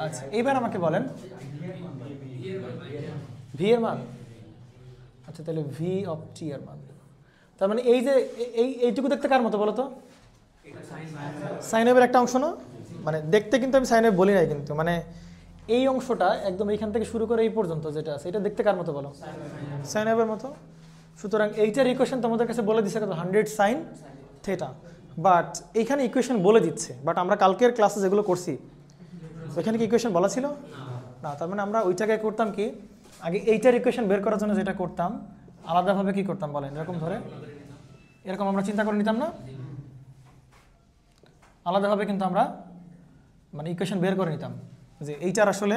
আচ্ছা, এইবার আমাকে বলেন ভি এর মান। আচ্ছা, তাহলে ভি অফ টি এর মান, তার মানে এই যে এইটুকু দেখতে কার মতো বলো তো? সাইন ওয়েভের একটা অংশ না? মানে দেখতে কিন্তু আমি সাইন ওয়েভ বলি নাই, কিন্তু মানে এই অংশটা একদম এইখান থেকে শুরু করে এই পর্যন্ত যেটা আছে, এটা দেখতে কার মতো বলো? সাইন ওয়েভের মতো। সুতরাং এইটার ইকুয়েশন তোমাদের কাছে বলে দিচ্ছে কত? 100 sin θ। বাট এইখানে ইকুয়েশন বলে দিচ্ছে, বাট আমরা কালকের ক্লাসে যেগুলো করছি ওইখানে কি ইকুয়েশন বলা ছিল না? তার মানে আমরা ওইটাকে করতাম কি, আগে এইটার ইকুয়েশন বের করার জন্য যেটা করতাম আলাদাভাবে কি করতাম বলেন, এরকম ধরে এরকম আমরা চিন্তা করে নিতাম না, আলাদাভাবে কিন্তু আমরা মানে ইকুয়েশন বের করে নিতাম যে এইটার আসলে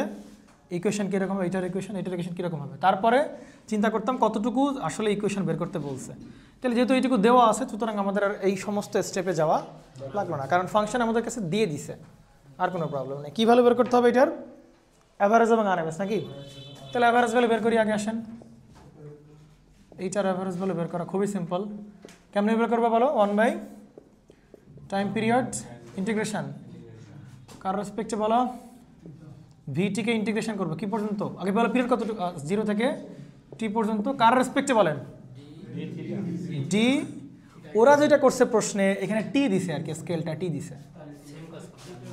ইকুয়েশন কীরকম হবে, এইটার ইকুয়েশন কীরকম হবে, তারপরে চিন্তা করতাম কতটুকু আসলে ইকুয়েশন বের করতে বলছে। তাহলে যেহেতু এইটুকু দেওয়া আছে, সুতরাং আমাদের আর এই সমস্ত স্টেপে যাওয়া লাগলো না, কারণ ফাংশন আমাদের কাছে দিয়ে দিছে, আর কোনো প্রবলেম নেই। কী ভ্যালু বের করতে হবে এটার? অ্যাভারেজ এবং আরএমএস নাকি? তাহলে অ্যাভারেজ ভ্যালু বের করি, আগে আসেন। এইটার অ্যাভারেজ ভ্যালু বের করা খুবই সিম্পল। কেমনি বের করবো বলো? 1/টাইম পিরিয়ড ইন্টিগ্রেশন কার রেসপেক্টে বলো? ভিটিকে ইন্টিগ্রেশন করবো কি পর্যন্ত? আগে বলো পিরিয়ড কতটুকু? 0 থেকে টি পর্যন্ত। কার রেসপেক্টে বলেন? ডি। ওরা যেটা করছে প্রশ্নে এখানে টি দিছে আর কি, স্কেলটা টি দিছে,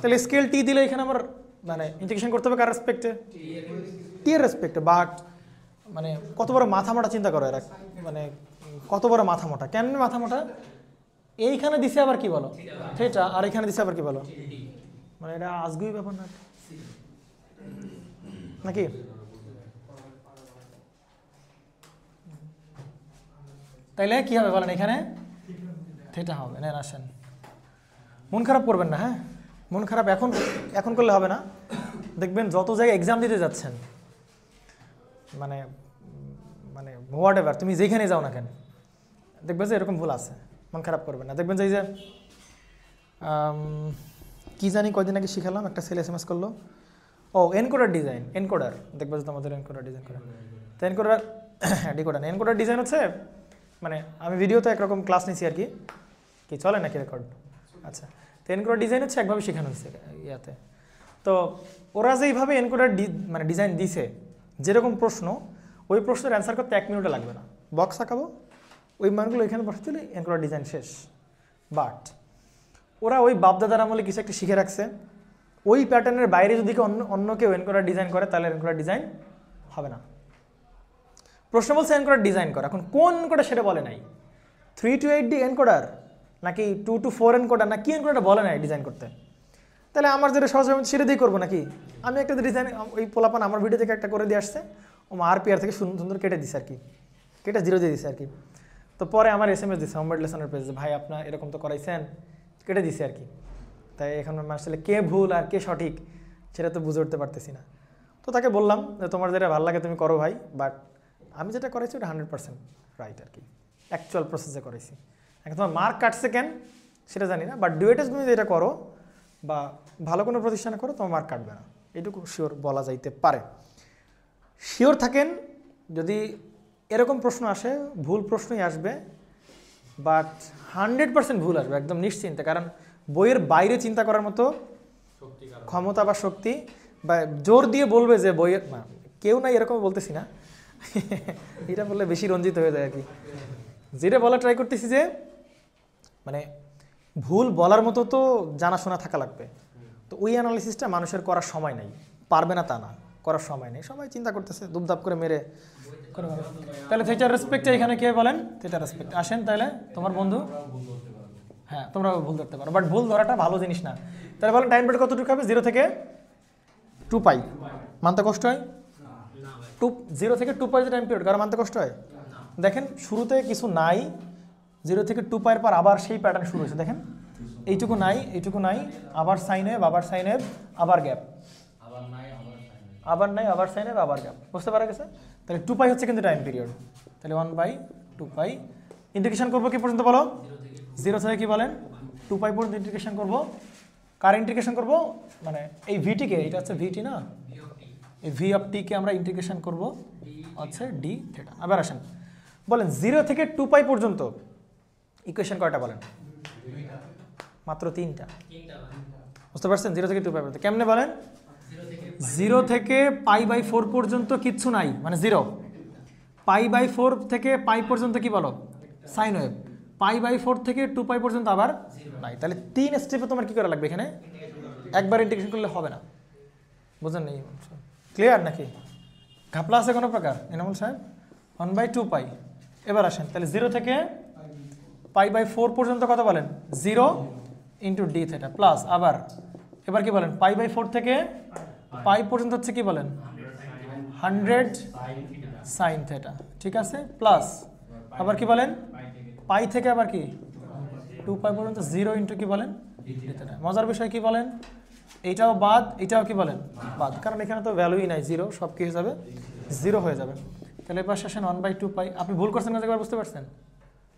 তাহলে স্কেল টি দিলে এখানে আমার মানে ইন্টিগ্রেশন করতে হবে কার রেসপেক্টে? টি এর রেসপেক্টে। বাট মানে কত বড় মাথা মোটা চিন্তা করো এরা, মানে কত বড় মাথা মোটা, কেন মাথা মোটা? এইখানে দিছে আবার কি বলো থিটা, আর এখানে দিছে আবার কি বলো, মানে এটা আজগুবি ব্যাপার না নাকি? তাইলে কি হবে বলেন? এখানে থিটা হবে। নেন আসেন, মন খারাপ করবেন না, হ্যাঁ মন খারাপ এখন করলে হবে না। দেখবেন যত জায়গায় এক্সাম দিতে যাচ্ছেন, মানে মানে হোয়াট এভার তুমি যেখানে যাও না কেন, দেখবে যে এরকম ভুল আছে, মন খারাপ করবেন না। দেখবেন যে এই যে কি জানি কয়দিন আগে শিখালাম, একটা ছেলে SMS করলো, ও এনকোডার ডিজাইন, এনকোডার দেখবে যে তোমাদের এনকোডার ডিজাইন করে, তো এনকোডার ডিকোডার এনকোডার ডিজাইন হচ্ছে, মানে আমি ভিডিওতে একরকম ক্লাস নিছি আর কি, কি চলে নাকি রেকর্ড? আচ্ছা, তো এনকোডার ডিজাইন হচ্ছে একভাবে শেখানো হচ্ছে ইয়াতে। তো ওরা যেইভাবে এনকোডার মানে ডিজাইন দিছে, যেরকম প্রশ্ন, ওই প্রশ্নের অ্যান্সার করতে 1 মিনিটও লাগবে না, বক্স আঁকাবো, ওই মানগুলো এখানে বসে দিলে এনকোডার ডিজাইন শেষ। বাট ওরা ওই বাপদাদার আমলে কিছু একটা শিখে রাখছে, ওই প্যাটার্নের বাইরে যদি অন্য কেউ এনকোডার ডিজাইন করে তাহলে এনকোডার ডিজাইন হবে না। প্রশ্ন বলছে এনকোডার ডিজাইন করা, এখন কোন এনকোডার সেটা বলে নাই, 3 to 8D এনকোডার নাকি 2 to 4 এনকোডার না কি এনকোডার বলে নাই ডিজাইন করতে। তাহলে আমার যেটা সহজ হবে সেটা দিয়ে করবো নাকি? আমি একটা ডিজাইন, ওই পোলাপান আমার ভিডিও থেকে একটা করে দিয়ে আসছে, ও RPR থেকে সুন্দর কেটে দিছে আর কি, কেটে 0 দিয়ে দিছে আর কি। তো পরে আমার SMS দিছে হোমওয়ার্ক লেসনের পেজে, ভাই আপনার এরকম তো করাইছেন, কেটে দিছে আর কি। তাই এখন আসলে কে ভুল আর কে সঠিক সেটা তো বুঝে উঠতে পারতেছি না। তো তাকে বললাম যে তোমার যেটা ভালো লাগে তুমি করো ভাই, বাট আমি যেটা করাইছি ওটা 100% রাইট আর কি, অ্যাকচুয়াল প্রসেসে করেছি। এখন তোমার মার্ক কাটছে কেন সেটা জানি না, বাট ডুয়েটেস তুমি যেটা করো বা ভালো কোনো প্রতিষ্ঠানে করো তোমার মার্ক কাটবে না, এইটুকু শিওর বলা যাইতে পারে। শিওর থাকেন যদি এরকম প্রশ্ন আসে, ভুল প্রশ্নই আসবে, বাট 100% ভুল আসবে একদম নিশ্চিন্তে, কারণ বইয়ের বাইরে চিন্তা করার মতো ক্ষমতা বা শক্তি, বা জোর দিয়ে বলবে যে বইয়ের না, কেউ নাই এরকম বলতেছি না, এটা বললে বেশি রঞ্জিত হয়ে যায় আর কি। যেটা বলা ট্রাই করতেছি যে মানে ভুল বলার মতো তো জানাশোনা থাকা লাগবে। তো ওই অ্যানালিসিসটা মানুষের করার সময় নেই, পারবে না তা না, করার সময় নেই, সবাই চিন্তা করতেছে দুপদাপ করে মেরে করে বলে। তাহলে থিটার রেসপেক্টে এখানে কে বলেন? থিটার রেসপেক্ট। আসেন তাহলে তোমার বন্ধু, হ্যাঁ তোমরা ভুল ধরতে পারো, বাট ভুল ধরাটা ভালো জিনিস না। তাহলে বলেন টাইম পিরিয়ড কতটুকু হবে? 0 থেকে 2π। মানতে কষ্ট হয়? 0 থেকে 2π যে টাইম পিরিয়ড, কারণ মানতে কষ্ট হয়? দেখেন শুরুতে কিছু নাই, 0 থেকে 2π এর পর আবার সেই প্যাটার্ন শুরু হয়েছে। দেখেন এইটুকু নাই, এইটুকু নাই, আবার সাইন ওয়েভ, আবার সাইন ওয়েভ, আবার গ্যাপ, আবার নাই, আবার সাইন ওয়েভ, আবার গ্যাপ। বুঝতে পারা গেছে? তাহলে 2π হচ্ছে কিন্তু টাইম পিরিয়ড। তাহলে 1/2π ইন্টিগ্রেশন করবো কি পর্যন্ত বলো? 0 থেকে কি বলেন 2π পর্যন্ত ইন্টিগ্রেশন করবো। কার ইন্টিগ্রেশন করবো? মানে এই ভিটিকে, এটা হচ্ছে ভিটি না, এই ভি অফ টি কে আমরা ইন্টিগ্রেশন করবো হচ্ছে ডি থিটা। আবার আসেন বলেন 0 থেকে 2π পর্যন্ত ইকুয়েশন কয়টা বলেন? মাত্র 3টা। বুঝতে পারছেন? 0 থেকে 2π পর্যন্ত কেমনে বলেন? 0 থেকে π/4 পর্যন্ত কিচ্ছু নাই, মানে 0। π/4 থেকে π পর্যন্ত কি বলো? Sine wave. π/4 থেকে 2π পর্যন্ত আবার নাই। তাহলে 3 স্টেপে তোমার কি করা লাগবে? এখানে একবার ইন্টিগ্রেশন করলে হবে না। বুঝলেন নেই? ক্লিয়ার নাকি? ঘাপলা আছে কোনো প্রকার? এনামুল সাহেব 1/2π। এবার আসেন তাহলে 0 থেকে π/4 পর্যন্ত কত বলেন? 0 ইন্টু ডি থিটা প্লাস আবার এবার কি বলেন? π/4 থেকে π পর্যন্ত হচ্ছে কি বলেন? 100 সাইন থিটা। ঠিক আছে, প্লাস আবার কি বলেন? π থেকে আবার কি 2π পর্যন্ত 0 ইন্টু কি বলেন? D theta. মজার বিষয় কি বলেন? এইটাও বাদ, এটাও কি বলেন? বাদ, কারণ এখানে তো ভ্যালুই নাই, 0, সব কি হয়ে যাবে? 0 হয়ে যাবে। তাহলে এবার আসেন 1/2π। আপনি ভুল করছেন না, একবার বুঝতে পারছেন?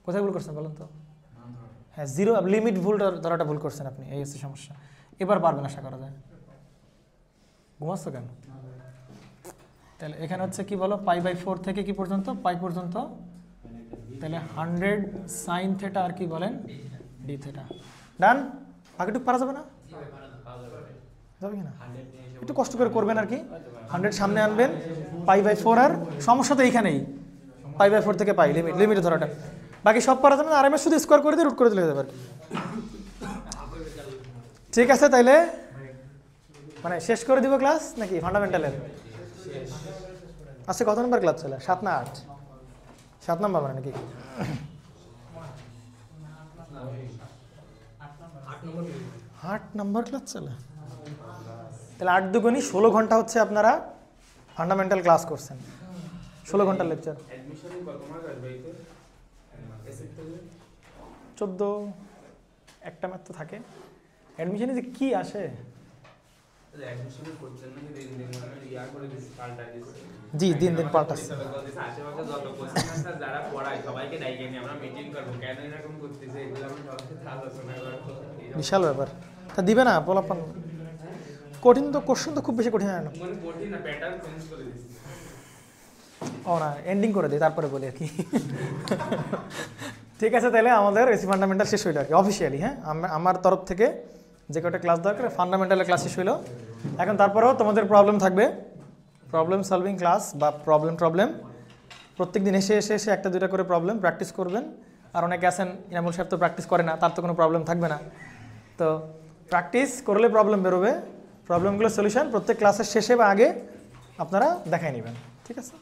কোথায় ভুল করছেন বলেন তো? হ্যাঁ 0 লিমিট ভুল ধরাটা ভুল করছেন আপনি, এই হচ্ছে সমস্যা। এবার পারবেন আশা করা যায়। ঘুমাচ্ছ কেন? তাহলে এখানে হচ্ছে কি বলো? π/4 থেকে কি পর্যন্ত? π পর্যন্ত। তাহলে 100 সাইন থিটা আর কি বলেন? D theta. ডান? বাকিটুকু পারা যাবে না? যাবে কি না? একটু কষ্ট করে করবেন আর কি। 100 সামনে আনবেন, π/4, আর সমস্যা তো এইখানেই, π/4 থেকে π লিমিট ধরাটা। বাকি সব পারা যাবে না, আরএমএস শুধু স্কোয়ার করে দিয়ে রুট করে দিলে হয়ে যাবে। ঠিক আছে, তাইলে মানে শেষ করে দিব ক্লাস নাকি ফান্ডামেন্টালের? আচ্ছা কত নম্বর ক্লাস চলে? 7 না 8? 7 নম্বর মানে নাকি? 8 নম্বর ক্লাস চলে। তাহলে 8 দুগুণী 16 ঘন্টা হচ্ছে আপনারা ফান্ডামেন্টাল ক্লাস করছেন। 16 ঘন্টার লেকচার। 14 একটা ম্যাথ তো থাকে। অ্যাডমিশনে যে কি আসে? জি দিন দিন পাল্টাচ্ছে। বিশাল ব্যাপার। তা দিবে না পোলাপান? কঠিন তো, কোশ্চেন তো খুব বেশি কঠিন হয় না। ও না, এন্ডিং করে দিই তারপরে বলি আর কি। ঠিক আছে, তাহলে আমাদের এসি ফান্ডামেন্টাল শেষ হইলো আর কি অফিসিয়ালি। হ্যাঁ, আমার তরফ থেকে যে কটা ক্লাস দরকার ফান্ডামেন্টালের ক্লাস শেষ হইলো। এখন তারপরেও তোমাদের প্রবলেম থাকবে, প্রবলেম সলভিং ক্লাস বা প্রবলেম প্রত্যেক দিন এসে এসে এসে একটা দুইটা করে প্রবলেম প্র্যাকটিস করবেন। আর অনেকে আছেন ইনামুল সাহেব তো প্র্যাকটিস করে না, তার তো কোনো প্রবলেম থাকবে না। তো প্র্যাকটিস করলে প্রবলেম বেরোবে। প্রবলেমগুলোর সলিউশন প্রত্যেক ক্লাসের শেষে বা আগে আপনারা দেখাই নেবেন। ঠিক আছে?